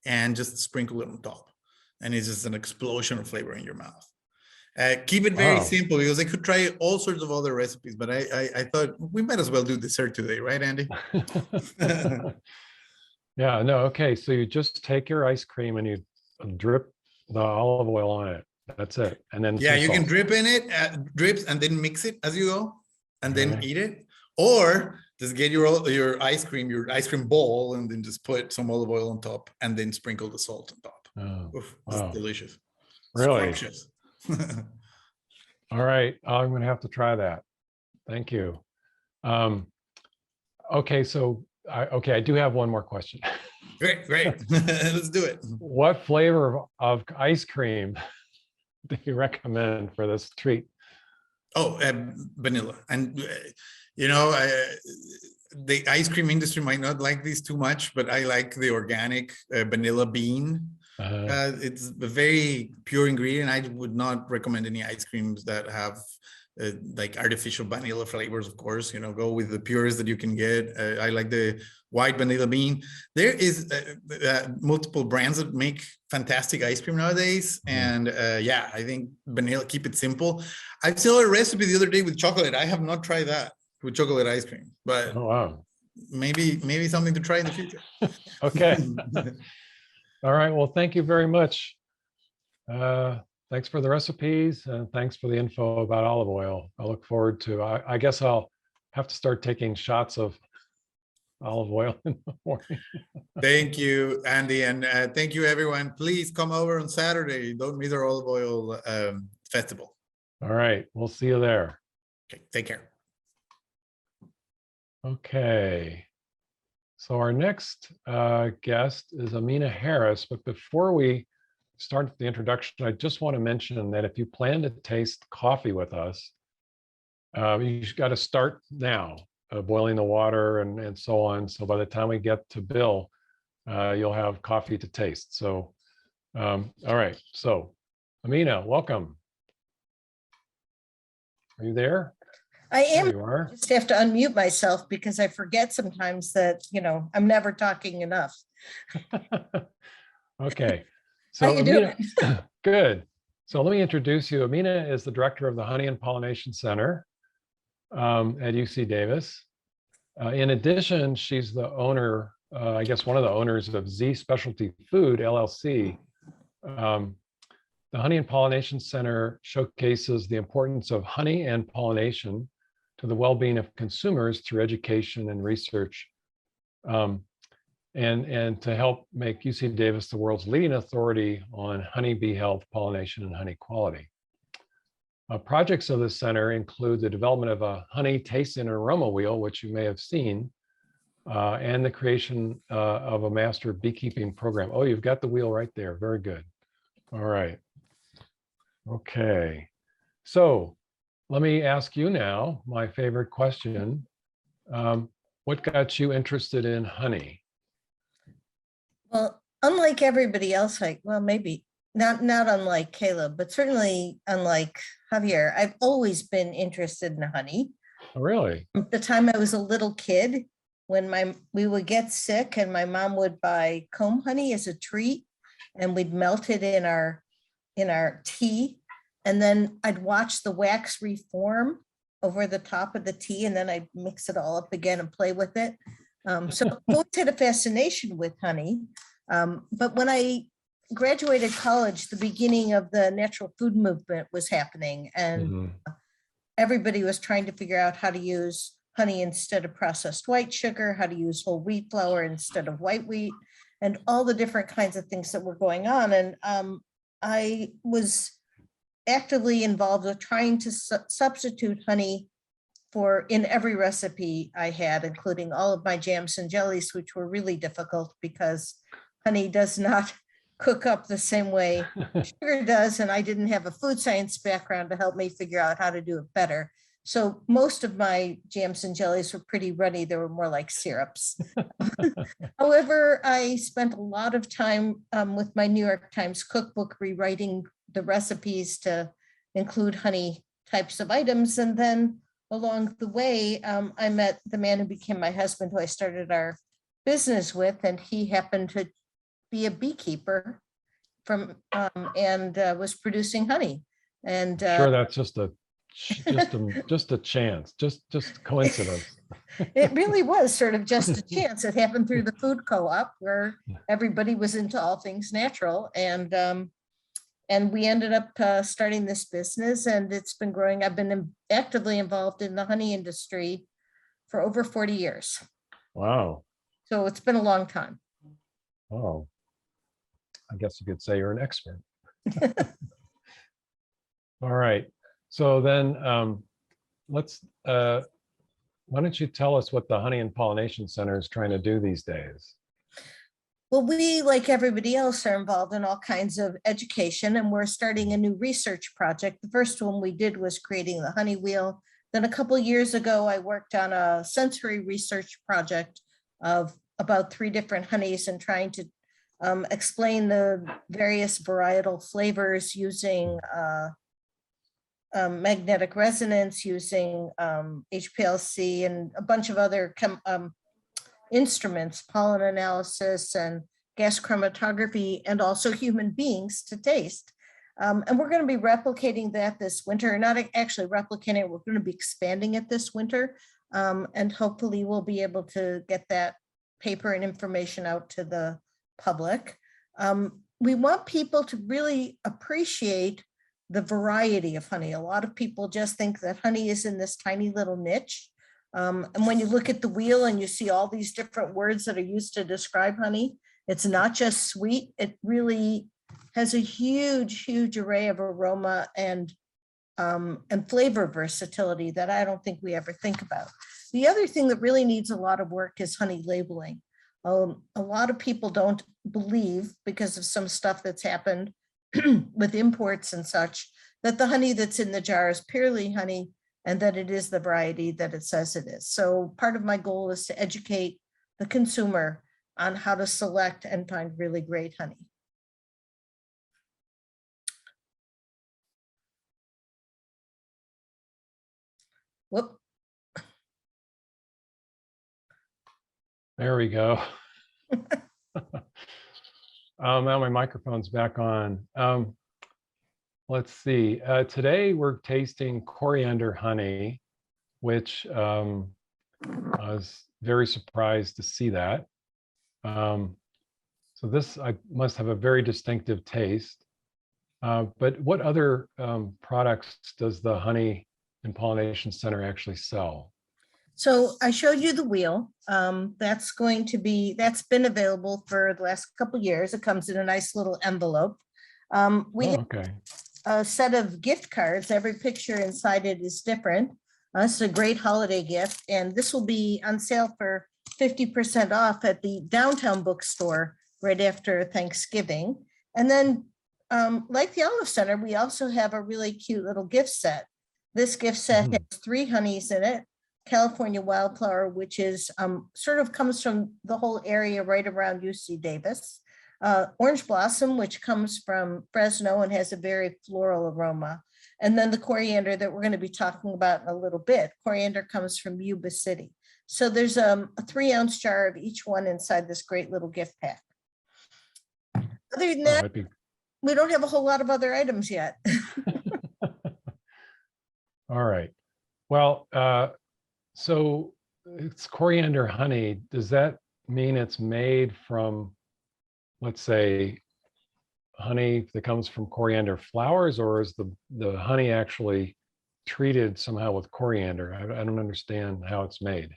and just sprinkle it on top. And it's just an explosion of flavor in your mouth. Keep it very simple, because I could try all sorts of other recipes, but I thought we might as well do dessert today, right, Andy? Yeah, no, okay. So you just take your ice cream and you drip the olive oil on it. That's it. And then Yeah, some you can salt. drip in it, drips, and then mix it as you go, and then Okay. eat it. Or just get your ice cream bowl, and then just put some olive oil on top, and then sprinkle the salt on top. Oh, Oof, wow. it's delicious. Really? Scrumptious. All right. I'm going to have to try that. Thank you. Okay, so I do have one more question. Great. Let's do it. What flavor of ice cream do you recommend for this treat? Oh, vanilla. And you know, the ice cream industry might not like these too much, but I like the organic vanilla bean. It's a very pure ingredient. I would not recommend any ice creams that have like artificial vanilla flavors. Of course, you know, go with the purest that you can get. I like the white vanilla bean. There is multiple brands that make fantastic ice cream nowadays, and yeah, I think vanilla. Keep it simple. I saw a recipe the other day with chocolate. I have not tried that with chocolate ice cream, but Oh, wow. maybe something to try in the future. Okay. All right. Well, thank you very much. Thanks for the recipes, and thanks for the info about olive oil. I look forward to, I guess I'll have to start taking shots of olive oil in the morning. Thank you, Andy, and thank you, everyone. Please come over on Saturday. Don't miss our olive oil festival. All right. We'll see you there. Okay, take care. Okay. So our next guest is Amina Harris, but before we start the introduction, I just want to mention that if you plan to taste coffee with us, you've got to start now, boiling the water and so on. So by the time we get to Bill, you'll have coffee to taste. So, all right. So Amina, welcome. Are you there? I am. There you are. Just have to unmute myself because I forget sometimes that, you know, I'm never talking enough. Okay. So How you Amina, doing? good. So let me introduce you. Amina is the director of the Honey and Pollination Center at UC Davis. In addition, she's the owner, I guess one of the owners of Z Specialty Food, LLC. The Honey and Pollination Center showcases the importance of honey and pollination to the well-being of consumers through education and research, and to help make UC Davis the world's leading authority on honeybee health, pollination, and honey quality. Projects of the center include the development of a honey taste and aroma wheel, which you may have seen, and the creation of a master beekeeping program. Oh, you've got the wheel right there. Very good. All right. Okay. So let me ask you now my favorite question. What got you interested in honey? Well, unlike everybody else, maybe not unlike Caleb, but certainly unlike Javier, I've always been interested in honey. Oh, really? The time I was a little kid, when we would get sick and my mom would buy comb honey as a treat, and we'd melt it in our tea, and then I'd watch the wax reform over the top of the tea, and then I'd mix it all up again and play with it. So I've always had a fascination with honey. But when I graduated college, the beginning of the natural food movement was happening, and Mhm. everybody was trying to figure out how to use honey instead of processed white sugar, how to use whole wheat flour instead of white wheat, and all the different kinds of things that were going on. And I was actively involved with trying to substitute honey in every recipe I had, including all of my jams and jellies, which were really difficult because honey does not cook up the same way sugar does, and I didn't have a food science background to help me figure out how to do it better. So most of my jams and jellies were pretty runny. They were more like syrups. However, I spent a lot of time with my New York Times cookbook rewriting the recipes to include honey types of items. And then along the way, I met the man who became my husband, who I started our business with, and he happened to be a beekeeper and was producing honey. And Sure, that's just a chance, just coincidence. it really was sort of just a chance. It happened through the food co-op where everybody was into all things natural, and we ended up starting this business, and it's been growing. I've been actively involved in the honey industry for over 40 years. Wow. So it's been a long time. Oh, I guess you could say you're an expert. All right. So then why don't you tell us what the Honey and Pollination Center is trying to do these days? Well, we, like everybody else, are involved in all kinds of education, and we're starting a new research project. The first one we did was creating the honey wheel. Then a couple of years ago, I worked on a sensory research project of about 3 different honeys and trying to explain the various varietal flavors using magnetic resonance, using HPLC and a bunch of other instruments, pollen analysis and gas chromatography, and also human beings to taste. And we're going to be replicating that this winter, not actually replicating it, we're going to be expanding it this winter. And hopefully we'll be able to get that paper and information out to the public. We want people to really appreciate the variety of honey. A lot of people just think that honey is in this tiny little niche. And when you look at the wheel and you see all these different words that are used to describe honey, it's not just sweet. It really has a huge, huge array of aroma and flavor versatility that I don't think we ever think about. The other thing that really needs a lot of work is honey labeling. A lot of people don't believe, because of some stuff that's happened with imports and such, that the honey that's in the jar is purely honey and that it is the variety that it says it is. So part of my goal is to educate the consumer on how to select and find really great honey. Whoop. There we go. Now my microphone's back on. Let's see. Today we're tasting coriander honey, which I was very surprised to see that. So this must have a very distinctive taste. But what other products does the Honey and Pollination Center actually sell? So I showed you the wheel. That's been available for the last couple of years. It comes in a nice little envelope. We have a set of gift cards. Every picture inside it is different. It's a great holiday gift, and this will be on sale for 50% off at the downtown bookstore right after Thanksgiving. And then, like the Olive Center, we also have a really cute little gift set. This gift set has 3 honeys in it. California Wildflower, which is sort of comes from the whole area right around UC Davis. Orange blossom, which comes from Fresno and has a very floral aroma. And then the coriander that we're going to be talking about in a little bit. Coriander comes from Yuba City. So there's a 3-ounce jar of each one inside this great little gift pack. Other than Oh, that, that'd be- we don't have a whole lot of other items yet. All right. Well, so it's coriander honey. Does that mean it's made from, let's say, honey that comes from coriander flowers, or is the honey actually treated somehow with coriander? I don't understand how it's made.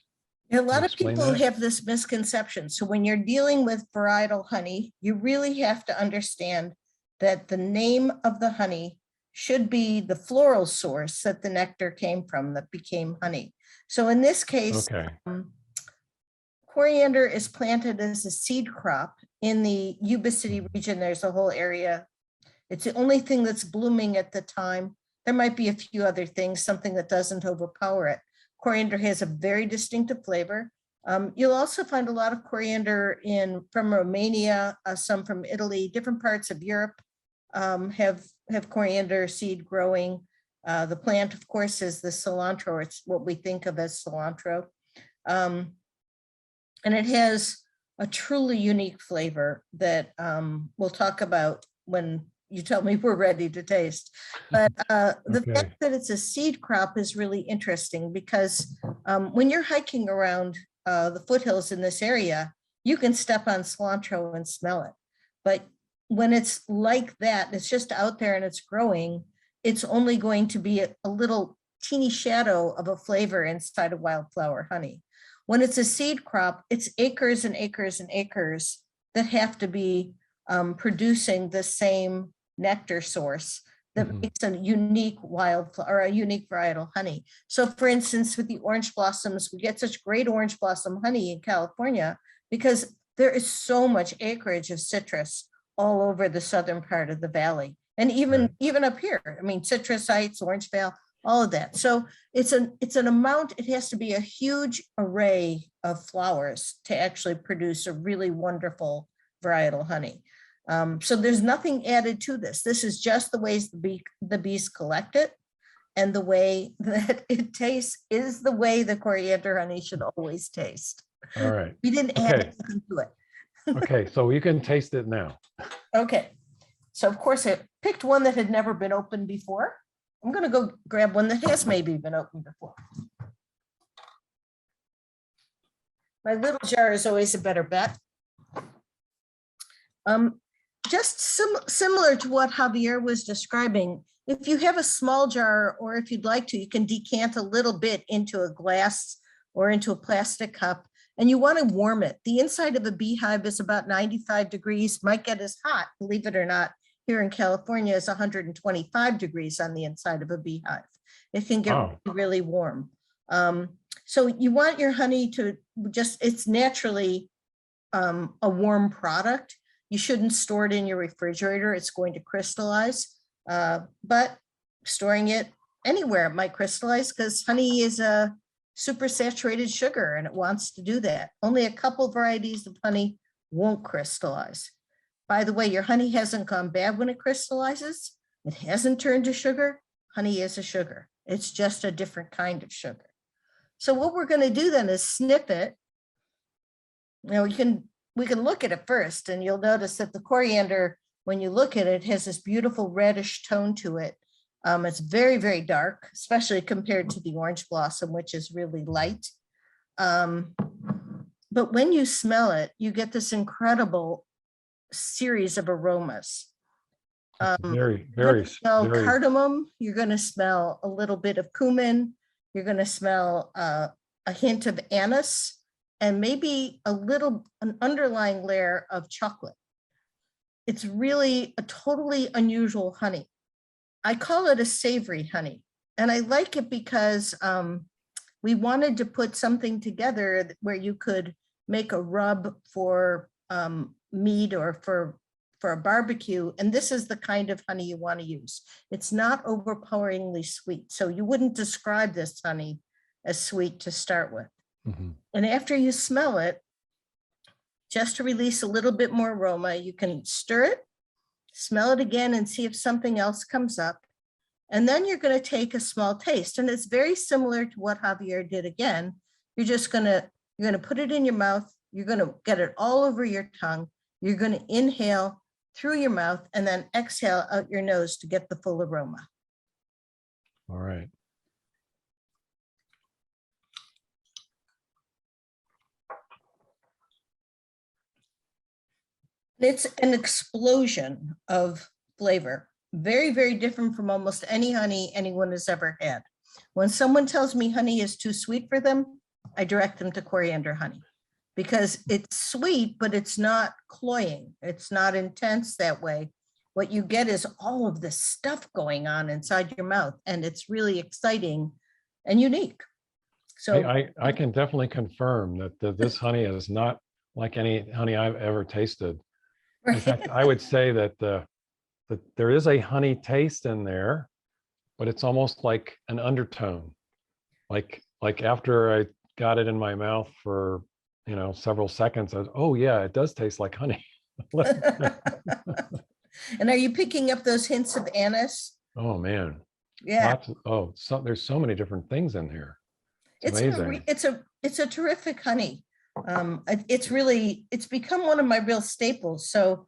A lot of explain people that? have this misconception. So when you're dealing with varietal honey, you really have to understand that the name of the honey should be the floral source that the nectar came from that became honey. So in this case, Okay. coriander is planted as a seed crop in the Yuba City region. There's a whole area. It's the only thing that's blooming at the time. There might be a few other things, something that doesn't overpower it. Coriander has a very distinctive flavor. You'll also find a lot of coriander from Romania, some from Italy, different parts of Europe have coriander seed growing. The plant, of course, is the cilantro. It's what we think of as cilantro. And it has a truly unique flavor that we'll talk about when you tell me we're ready to taste. But the Okay. fact that it's a seed crop is really interesting because when you're hiking around the foothills in this area, you can step on cilantro and smell it. But when it's like that, it's just out there and it's growing, it's only going to be a little teeny shadow of a flavor inside of wildflower honey. When it's a seed crop, it's acres and acres and acres that have to be producing the same nectar source that Mhm. makes a unique wildflower or a unique varietal honey. So for instance, with the orange blossoms, we get such great orange blossom honey in California because there is so much acreage of citrus all over the southern part of the valley. And even up here, I mean, citrus heights, Orange Vale, all of that. So it's an amount, it has to be a huge array of flowers to actually produce a really wonderful varietal honey. So there's nothing added to this. This is just the ways the bees collect it, and the way that it tastes is the way the coriander honey should always taste. All right. We didn't add Okay. anything to it. Okay. So you can taste it now. Okay. So of course I picked one that had never been opened before. I'm going to go grab one that has maybe been opened before. My little jar is always a better bet. Just similar to what Javier was describing, if you have a small jar, or if you'd like to, you can decant a little bit into a glass or into a plastic cup, and you want to warm it. The inside of a beehive is about 95 degrees, might get as hot, believe it or not, here in California is 125 degrees on the inside of a beehive. It can get Wow. really warm. So you want your honey to just, it's naturally a warm product. You shouldn't store it in your refrigerator. It's going to crystallize, but storing it anywhere, it might crystallize because honey is a super saturated sugar and it wants to do that. Only a couple varieties of honey won't crystallize. By the way, your honey hasn't gone bad when it crystallizes. It hasn't turned to sugar. Honey is a sugar. It's just a different kind of sugar. So what we're going to do then is snip it. Now we can look at it first, and you'll notice that the coriander, when you look at it, has this beautiful reddish tone to it. It's very, very dark, especially compared to the orange blossom, which is really light. But when you smell it, you get this incredible series of aromas. Very, You're very, gonna smell very. cardamom, you're going to smell a little bit of cumin, you're going to smell a hint of anise, and maybe an underlying layer of chocolate. It's really a totally unusual honey. I call it a savory honey, and I like it because we wanted to put something together where you could make a rub for meat or for a barbecue, and this is the kind of honey you want to use. It's not overpoweringly sweet, so you wouldn't describe this honey as sweet to start with. Mhm. And after you smell it, just to release a little bit more aroma. You can stir it, smell it again, and see if something else comes up. And then you're going to take a small taste. And it's very similar to what Javier did again. You're going to put it in your mouth. You're going to get it all over your tongue. You're going to inhale through your mouth and then exhale out your nose to get the full aroma. All right. It's an explosion of flavor. Very, very different from almost any honey anyone has ever had. When someone tells me honey is too sweet for them, I direct them to coriander honey because it's sweet, but it's not cloying. It's not intense that way. What you get is all of this stuff going on inside your mouth, and it's really exciting and unique. So I can definitely confirm that this honey is not like any honey I've ever tasted. In fact, I would say that there is a honey taste in there, but it's almost like an undertone. Like after I got it in my mouth for, several seconds, I was, oh yeah, it does taste like honey. And are you picking up those hints of anise? Oh man. Yeah. There's so many different things in here. It's amazing. It's a terrific honey. It's become one of my real staples. So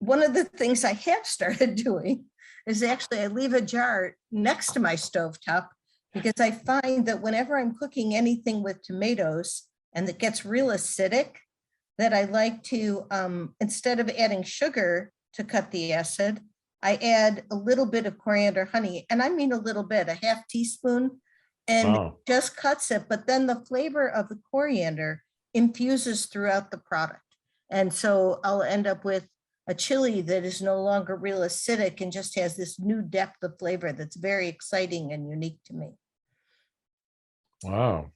one of the things I have started doing is actually I leave a jar next to my stovetop because I find that whenever I'm cooking anything with tomatoes and it gets real acidic, that I like to, instead of adding sugar to cut the acid, I add a little bit of coriander honey, and I mean a little bit, a half teaspoon, and Wow. just cuts it. But then the flavor of the coriander infuses throughout the product. And so I'll end up with a chili that is no longer real acidic and just has this new depth of flavor that's very exciting and unique to me. Wow.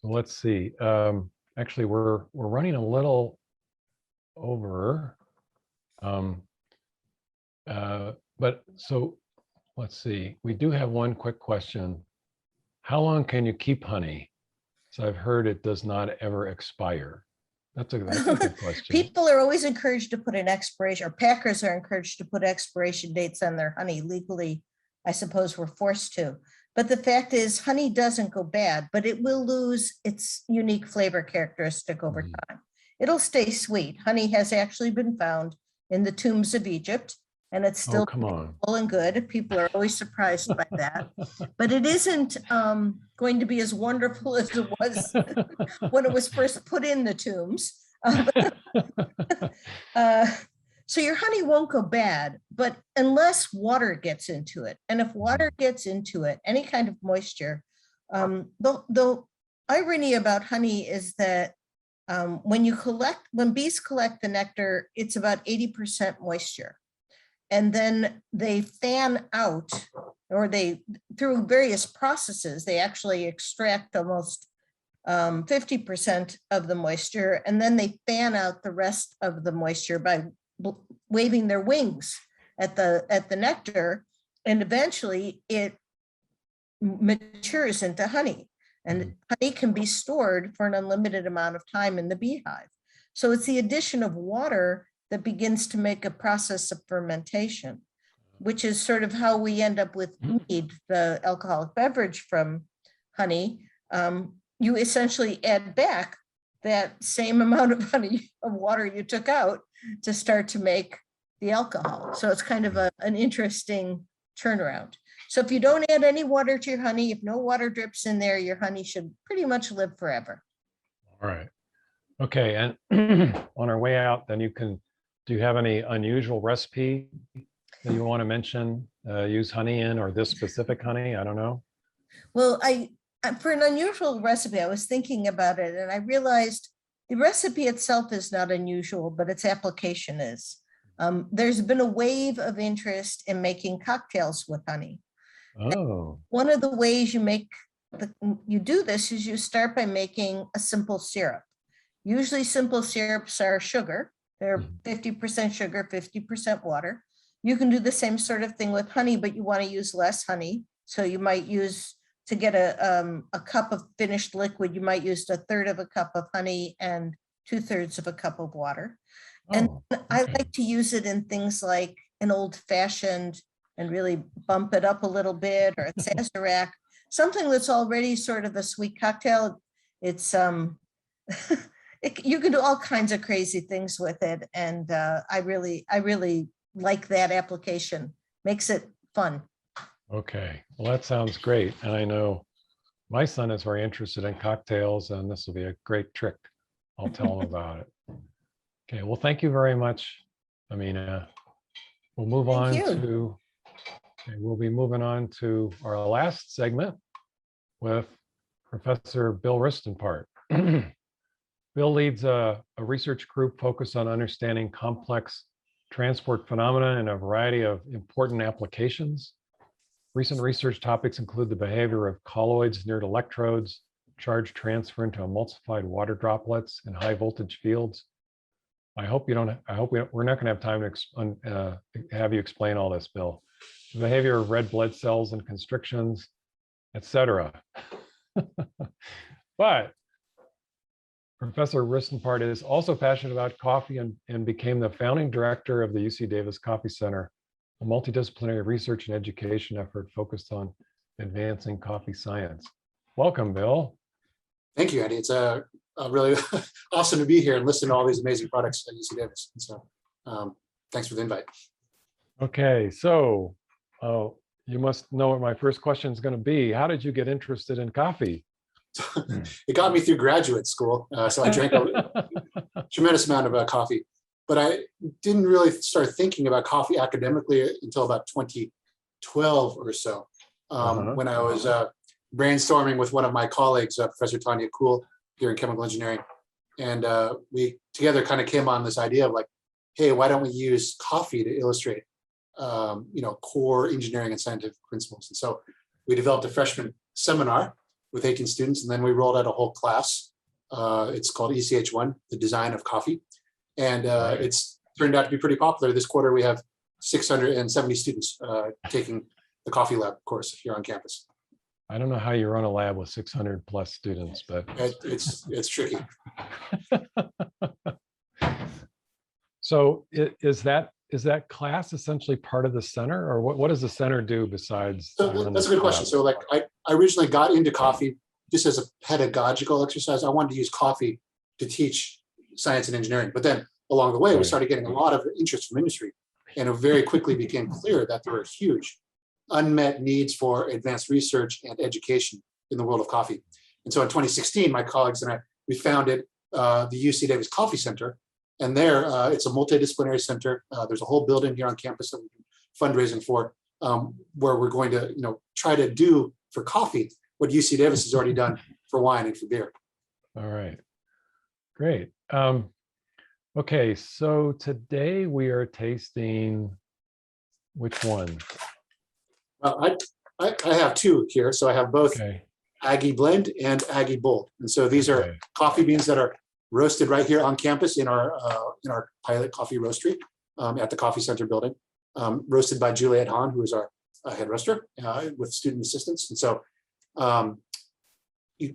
So let's see. Actually, we're running a little over. But so let's see. We do have one quick question. How long can you keep honey? So I've heard it does not ever expire. That's a good question. People are always encouraged to put an expiration, or packers are encouraged to put expiration dates on their honey. Legally, I suppose we're forced to. But the fact is, honey doesn't go bad, but it will lose its unique flavor characteristic over time. It'll stay sweet. Honey has actually been found in the tombs of Egypt, and it's still come on. full and good. People are always surprised by that. But it isn't going to be as wonderful as it was when it was first put in the tombs. So your honey won't go bad, but unless water gets into it. And if water gets into it, any kind of moisture, the irony about honey is that when bees collect the nectar, it's about 80% moisture. And then they fan out, or through various processes, they actually extract almost 50% of the moisture, and then they fan out the rest of the moisture by waving their wings at the nectar, and eventually it matures into honey. And honey can be stored for an unlimited amount of time in the beehive. So it's the addition of water that begins to make a process of fermentation, which is sort of how we end up with mead, the alcoholic beverage from honey. You essentially add back that same amount of honey of water you took out to start to make the alcohol. So it's kind of an interesting turnaround. So if you don't add any water to your honey, if no water drips in there, your honey should pretty much live forever. All right. Okay. And on our way out, then do you have any unusual recipe that you want to mention, use honey in, or this specific honey? I don't know. Well, for an unusual recipe, I was thinking about it, and I realized the recipe itself is not unusual, but its application is. There's been a wave of interest in making cocktails with honey. Oh. And one of the ways you do this is you start by making a simple syrup. Usually simple syrups are sugar. They're 50% sugar, 50% water. You can do the same sort of thing with honey, but you want to use less honey. So you might use to get a cup of finished liquid, you might use 1/3 of a cup of honey and 2/3 of a cup of water. And Oh, I okay. like to use it in things like an old fashioned and really bump it up a little bit, or a Sazerac, something that's already sort of a sweet cocktail. It's you can do all kinds of crazy things with it. And I really like that application. Makes it fun. Okay, well, that sounds great. And I know my son is very interested in cocktails, and this will be a great trick. I'll tell him about it. Okay, well, thank you very much, Amina. We'll move Thank on you. to, okay, we'll be moving on to our last segment with Professor Bill Ristenpart. Bill leads a research group focused on understanding complex transport phenomena in a variety of important applications. Recent research topics include the behavior of colloids near electrodes, charge transfer into emulsified water droplets in high voltage fields. I hope we're not going to have time to have you explain all this, Bill. The behavior of red blood cells and constrictions, etc. But Professor Ristenpart is also passionate about coffee and became the founding director of the UC Davis Coffee Center, a multidisciplinary research and education effort focused on advancing coffee science. Welcome, Bill. Thank you, Andy. It's really awesome to be here and listen to all these amazing products at UC Davis. And so thanks for the invite. Okay, so you must know what my first question is going to be. How did you get interested in coffee? It got me through graduate school. So I drank a tremendous amount of coffee, but I didn't really start thinking about coffee academically until about 2012 or so, when I was brainstorming with one of my colleagues, Professor Tanya Kuhl, here in chemical engineering. And we together kind of came on this idea of like, hey, why don't we use coffee to illustrate, core engineering and scientific principles? And so we developed a freshman seminar with 18 students, and then we rolled out a whole class. It's called ECH1, the design of coffee. And it's turned out to be pretty popular. This quarter, we have 670 students taking the coffee lab course here on campus. I don't know how you run a lab with 600 plus students, but it's tricky. So is that class essentially part of the center, or what does the center do besides? So that's a good question. So like I originally got into coffee just as a pedagogical exercise. I wanted to use coffee to teach science and engineering, but then along the way, we started getting a lot of interest from industry, and it very quickly became clear that there were huge unmet needs for advanced research and education in the world of coffee. And so in 2016, my colleagues and I, we founded the UC Davis Coffee Center. And there, it's a multidisciplinary center. There's a whole building here on campus that we've been fundraising for, where we're going to try to do for coffee what UC Davis has already done for wine and for beer. All right, great. Okay, so today we are tasting which one? Well, I have two here. So I have both Okay. Aggie Blend and Aggie Bold. And so these are coffee beans that are roasted right here on campus in our pilot coffee roastery at the Coffee Center building, roasted by Juliet Hahn, who is our head roaster with student assistants. And so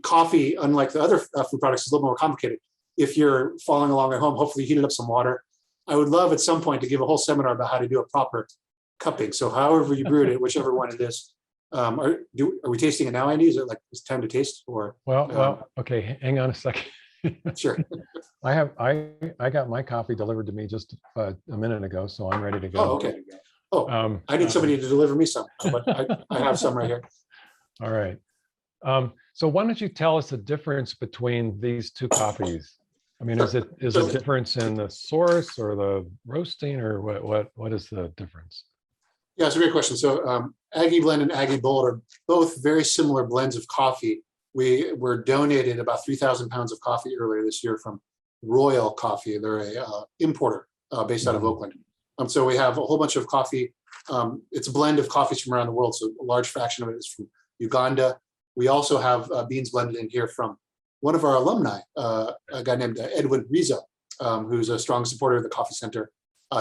coffee, unlike the other food products, is a little more complicated. If you're following along at home, hopefully you heated up some water. I would love at some point to give a whole seminar about how to do a proper cupping. So however you brewed it, whichever one it is. Are we tasting it now, Andy? Is it like it's time to taste? Or Well, okay, hang on a second. Sure. I got my coffee delivered to me just a minute ago, so I'm ready to go. Oh, okay. Oh, I need somebody to deliver me some, but I have some right here. All right. So why don't you tell us the difference between these two coffees? I mean, is it a difference in the source or the roasting, or what is the difference? Yeah, it's a great question. So Aggie Blend and Aggie Bold are both very similar blends of coffee. We were donated about 3,000 pounds of coffee earlier this year from Royal Coffee. They're a importer based out of Oakland. So we have a whole bunch of coffee. It's a blend of coffees from around the world. So a large fraction of it is from Uganda. We also have beans blended in here from one of our alumni, a guy named Edwin Rizzo, who's a strong supporter of the Coffee Center.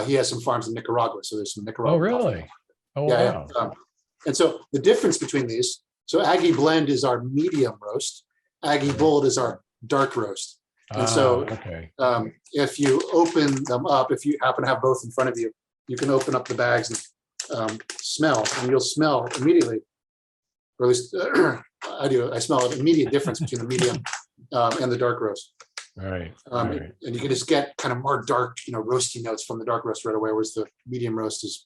He has some farms in Nicaragua. So there's some Nicaragua. Oh, really? Oh, yeah, wow. and so the difference between these So Aggie Blend is our medium roast. Aggie Bold is our dark roast. And so okay. if you open them up, if you happen to have both in front of you, you can open up the bags and smell, and you'll smell immediately, or at least I do. I smell an immediate difference between the medium and the dark roast. All right. And you can just get kind of more dark, roasty notes from the dark roast right away, whereas the medium roast is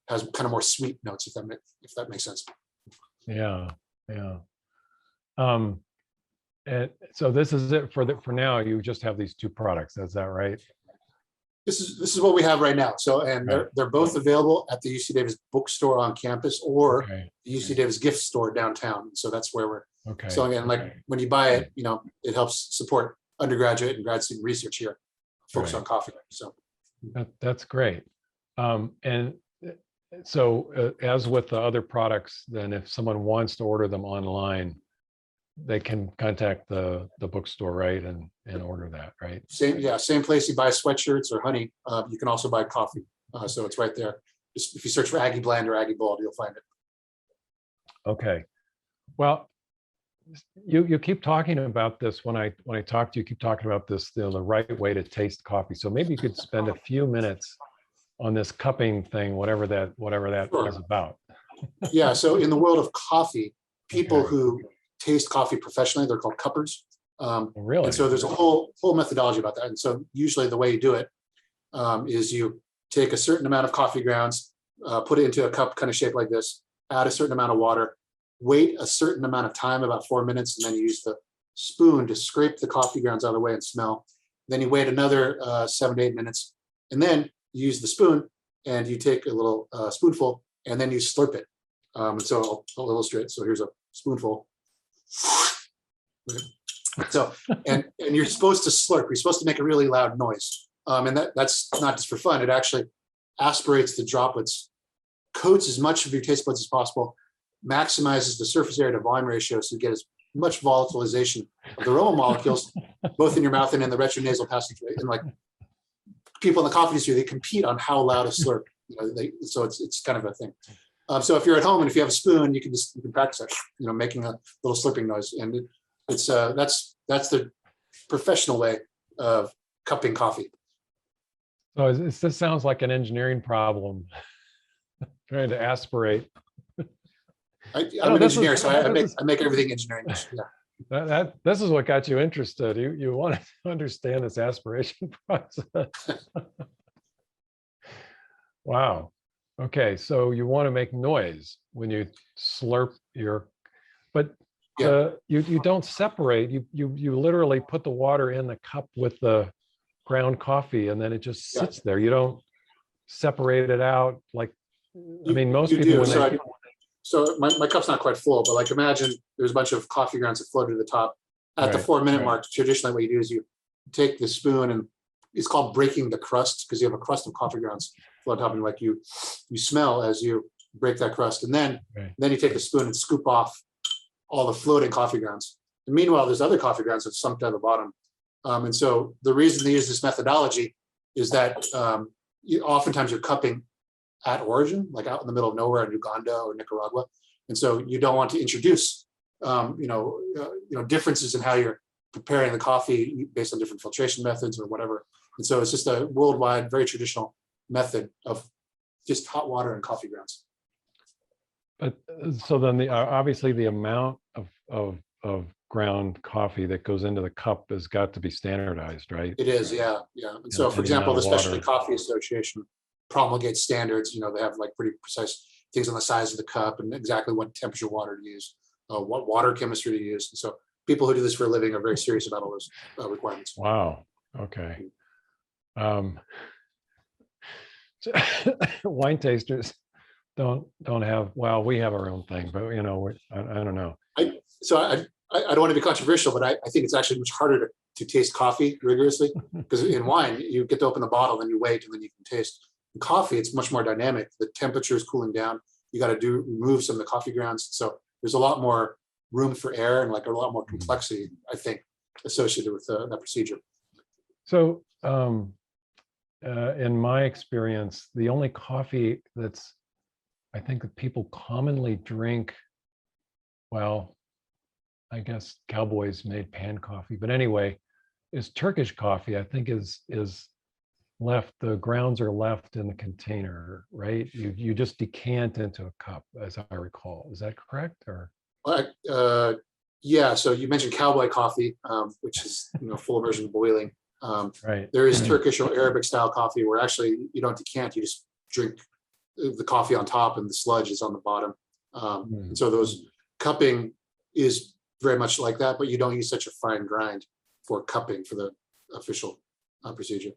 has kind of more sweet notes, if that makes sense. Yeah. And so this is it for now. You just have these two products. Is that right? This is what we have right now. So, and Right. they're both available at the UC Davis bookstore on campus or Okay. the UC Davis gift store downtown. So that's where we're Okay. selling it. And like okay. when you buy it, it helps support undergraduate and grad student research here, focused Right. on coffee. So That's great. And so as with the other products, then if someone wants to order them online, they can contact the bookstore, right? And order that, right? same place you buy sweatshirts or honey, you can also buy coffee. So it's right there. Just if you search for Aggie Blend or Aggie Bold, you'll find it. Okay. Well, you keep talking about this when I talk to you, keep talking about this, the right way to taste coffee. So maybe you could spend a few minutes on this cupping thing, whatever that Sure. is about. Yeah. So in the world of coffee, people Okay. who taste coffee professionally, they're called cuppers. Really? And so there's a whole methodology about that. And so usually the way you do it is you take a certain amount of coffee grounds, put it into a cup kind of shaped like this, add a certain amount of water, wait a certain amount of time, about 4 minutes, and then you use the spoon to scrape the coffee grounds out of the way and smell. Then you wait another 7 to 8 minutes, and then you use the spoon and you take a little spoonful and then you slurp it. And so I'll illustrate. So here's a spoonful. So, and you're supposed to slurp. You're supposed to make a really loud noise. And that's not just for fun. It actually aspirates the droplets, coats as much of your taste buds as possible, maximizes the surface area to volume ratio so you get as much volatilization of the aroma molecules, both in your mouth and in the retronasal passageway. And like people in the coffee industry, they compete on how loud a slurp. So it's kind of a thing. So if you're at home and if you have a spoon, you can practice that, making a little slurping noise. And it's that's the professional way of cupping coffee. So this sounds like an engineering problem, trying to aspirate. I'm No, an this is- engineer, so I this is- make everything engineering. Yeah. This is what got you interested. You want to understand this aspiration process. Wow. Okay, so you want to make noise when you slurp but you don't separate. You literally put the water in the cup with the ground coffee, and then it just sits there. You don't separate it out like. I mean, most You people. do. When So my cup's not quite full, but like imagine there's a bunch of coffee grounds that float to the top. At the Right, 4 minute right. mark, traditionally what you do is you take the spoon, and it's called breaking the crust because you have a crust of coffee grounds float on top, and like you smell as you break that crust, and then you take the spoon and scoop off all the floating coffee grounds. And meanwhile, there's other coffee grounds that sunk down the bottom. And so the reason they use this methodology is that oftentimes you're cupping at origin, like out in the middle of nowhere in Uganda or Nicaragua. And so you don't want to introduce, differences in how you're preparing the coffee based on different filtration methods or whatever. And so it's just a worldwide, very traditional method of just hot water and coffee grounds. But so then obviously the amount of ground coffee that goes into the cup has got to be standardized, right? It is, yeah. And so, for the example, amount the of Specialty water. Coffee Association promulgates standards. They have like pretty precise things on the size of the cup and exactly what temperature water to use, what water chemistry to use. And so people who do this for a living are very serious about all those requirements. Wow. Okay. Wine tasters don't have. Well, we have our own thing, but I don't know. So I don't want to be controversial, but I think it's actually much harder to taste coffee rigorously because in wine you get to open the bottle, then you wait, and then you can taste. In coffee, it's much more dynamic. The temperature is cooling down. You got to remove some of the coffee grounds. So there's a lot more room for error and like a lot more complexity, I think, associated with that procedure. So in my experience, the only coffee I think that people commonly drink well, I guess cowboys made pan coffee, but anyway, is Turkish coffee, I think is left, the grounds are left in the container, right? You just decant into a cup, as I recall. Is that correct? Or Yeah, so you mentioned cowboy coffee, which is full immersion boiling. right? There is Turkish or Arabic style coffee where actually you don't decant, you just drink the coffee on top and the sludge is on the bottom. And so those cupping is very much like that, but you don't use such a fine grind for cupping for the official procedure.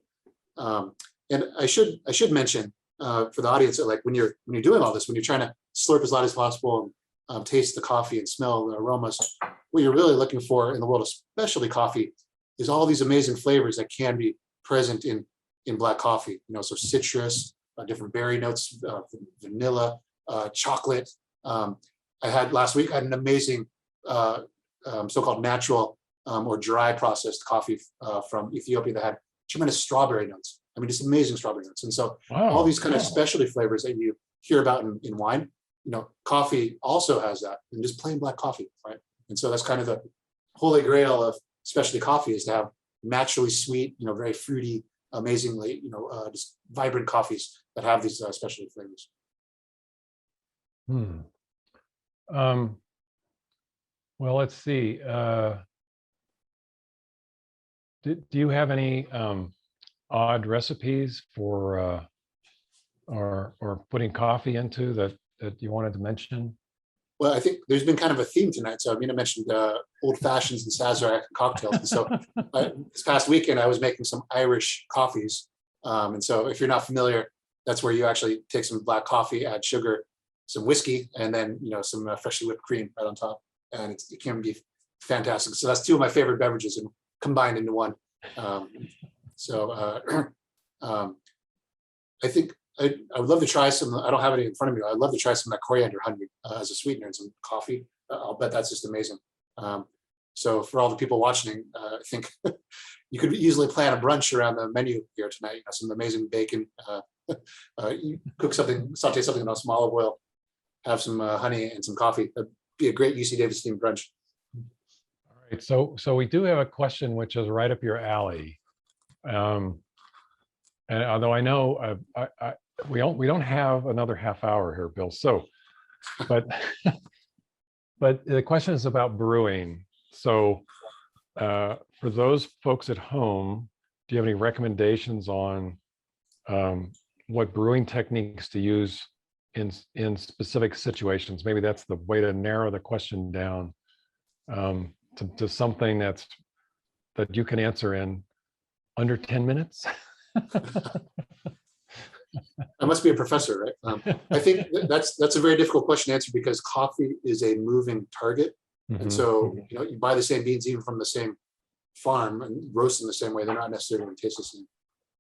And I should mention for the audience that like when you're doing all this, when you're trying to slurp as loud as possible and taste the coffee and smell the aromas, what you're really looking for in the world of specialty coffee is all these amazing flavors that can be present in black coffee. So citrus, different berry notes, vanilla, chocolate. I had last week, I had an amazing so-called natural or dry processed coffee from Ethiopia that had tremendous strawberry notes. I mean, just amazing strawberry notes. And so all these kind of specialty flavors that you hear about in wine, coffee also has that, and just plain black coffee, right? And so that's kind of the holy grail of specialty coffee, is to have naturally sweet, very fruity, amazingly, just vibrant coffees that have these specialty flavors. Well, let's see. Do you have any odd recipes for or putting coffee into that you wanted to mention? Well, I think there's been kind of a theme tonight. So I mentioned old fashions and Sazerac cocktails. And so this past weekend, I was making some Irish coffees. And so if you're not familiar, that's where you actually take some black coffee, add sugar, some whiskey, and then some freshly whipped cream right on top. And it can be fantastic. So that's two of my favorite beverages and combined into one. I think I would love to try some. I don't have any in front of me. I'd love to try some of that coriander honey as a sweetener and some coffee. I'll bet that's just amazing. So for all the people watching, I think you could easily plan a brunch around the menu here tonight. Some amazing bacon. You cook something, saute something in some olive oil, have some honey and some coffee. That'd be a great UC Davis themed brunch. All right. So we do have a question which is right up your alley. And although I know we don't have another half hour here, Bill. So, but the question is about brewing. So, for those folks at home, do you have any recommendations on what brewing techniques to use in specific situations? Maybe that's the way to narrow the question down to something that you can answer in under 10 minutes. I must be a professor, right? I think that's a very difficult question to answer because coffee is a moving target. And so, you buy the same beans even from the same farm and roast them the same way, they're not necessarily going to taste the same.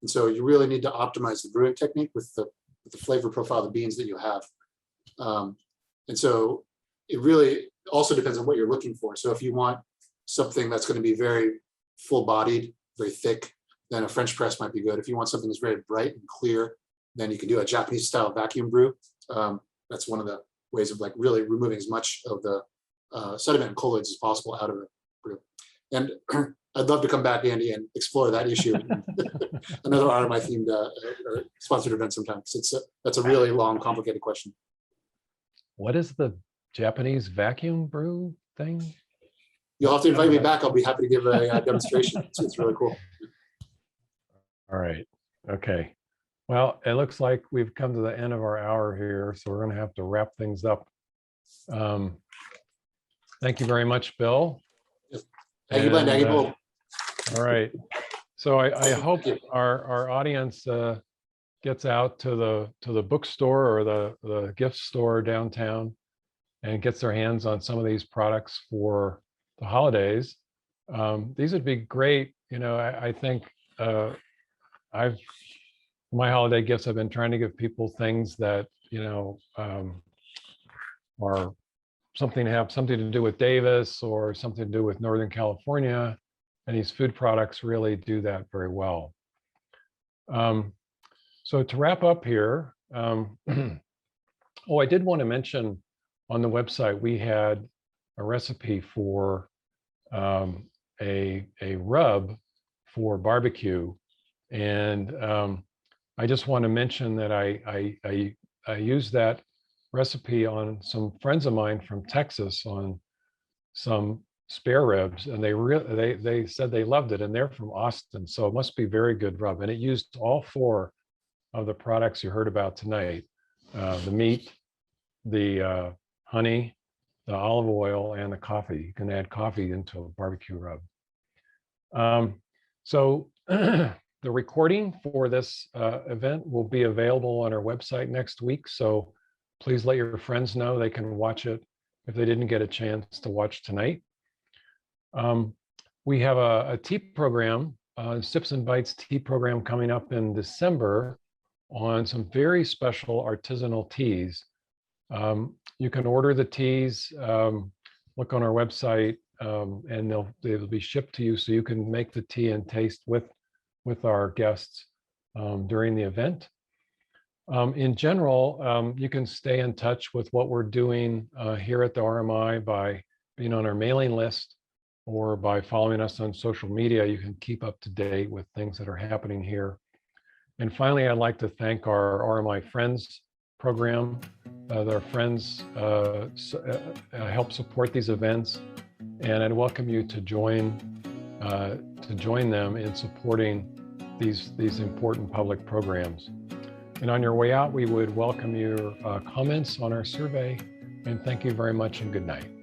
And so you really need to optimize the brewing technique with the flavor profile of the beans that you have. And so it really also depends on what you're looking for. So if you want something that's going to be very full-bodied, very thick, then a French press might be good. If you want something that's very bright and clear, then you can do a Japanese style vacuum brew. That's one of the ways of like really removing as much of the sediment and colloids as possible out of the brew. And I'd love to come back, Andy, and explore that issue. Another honor my themed or sponsored event sometimes. That's a really long, complicated question. What is the Japanese vacuum brew thing? You'll have to invite me back. I'll be happy to give a demonstration. It's really cool. All right. Okay. Well, it looks like we've come to the end of our hour here, so we're going to have to wrap things up. Thank you very much, Bill. Thank you, Glenn. All right. So I hope our audience gets out to the bookstore or the gift store downtown and gets their hands on some of these products for the holidays. These would be great. I think my holiday gifts, I've been trying to give people things that are have something to do with Davis or something to do with Northern California, and these food products really do that very well. So to wrap up here, I did want to mention on the website we had a recipe for a rub for barbecue. And I just want to mention that I used that recipe on some friends of mine from Texas on some spare ribs, and they said they loved it, and they're from Austin, so it must be very good rub. And it used all 4 of the products you heard about tonight: the meat, the honey, the olive oil, and the coffee. You can add coffee into a barbecue rub. So the recording for this event will be available on our website next week. So please let your friends know they can watch it if they didn't get a chance to watch tonight. We have a tea program, Sips and Bites tea program coming up in December on some very special artisanal teas. You can order the teas, look on our website, and they'll be shipped to you so you can make the tea and taste with our guests during the event. In general, you can stay in touch with what we're doing here at the RMI by being on our mailing list or by following us on social media. You can keep up to date with things that are happening here. And finally, I'd like to thank our RMI Friends program. Their friends help support these events, and I'd welcome you to join them in supporting these important public programs. And on your way out, we would welcome your comments on our survey, and thank you very much and good night.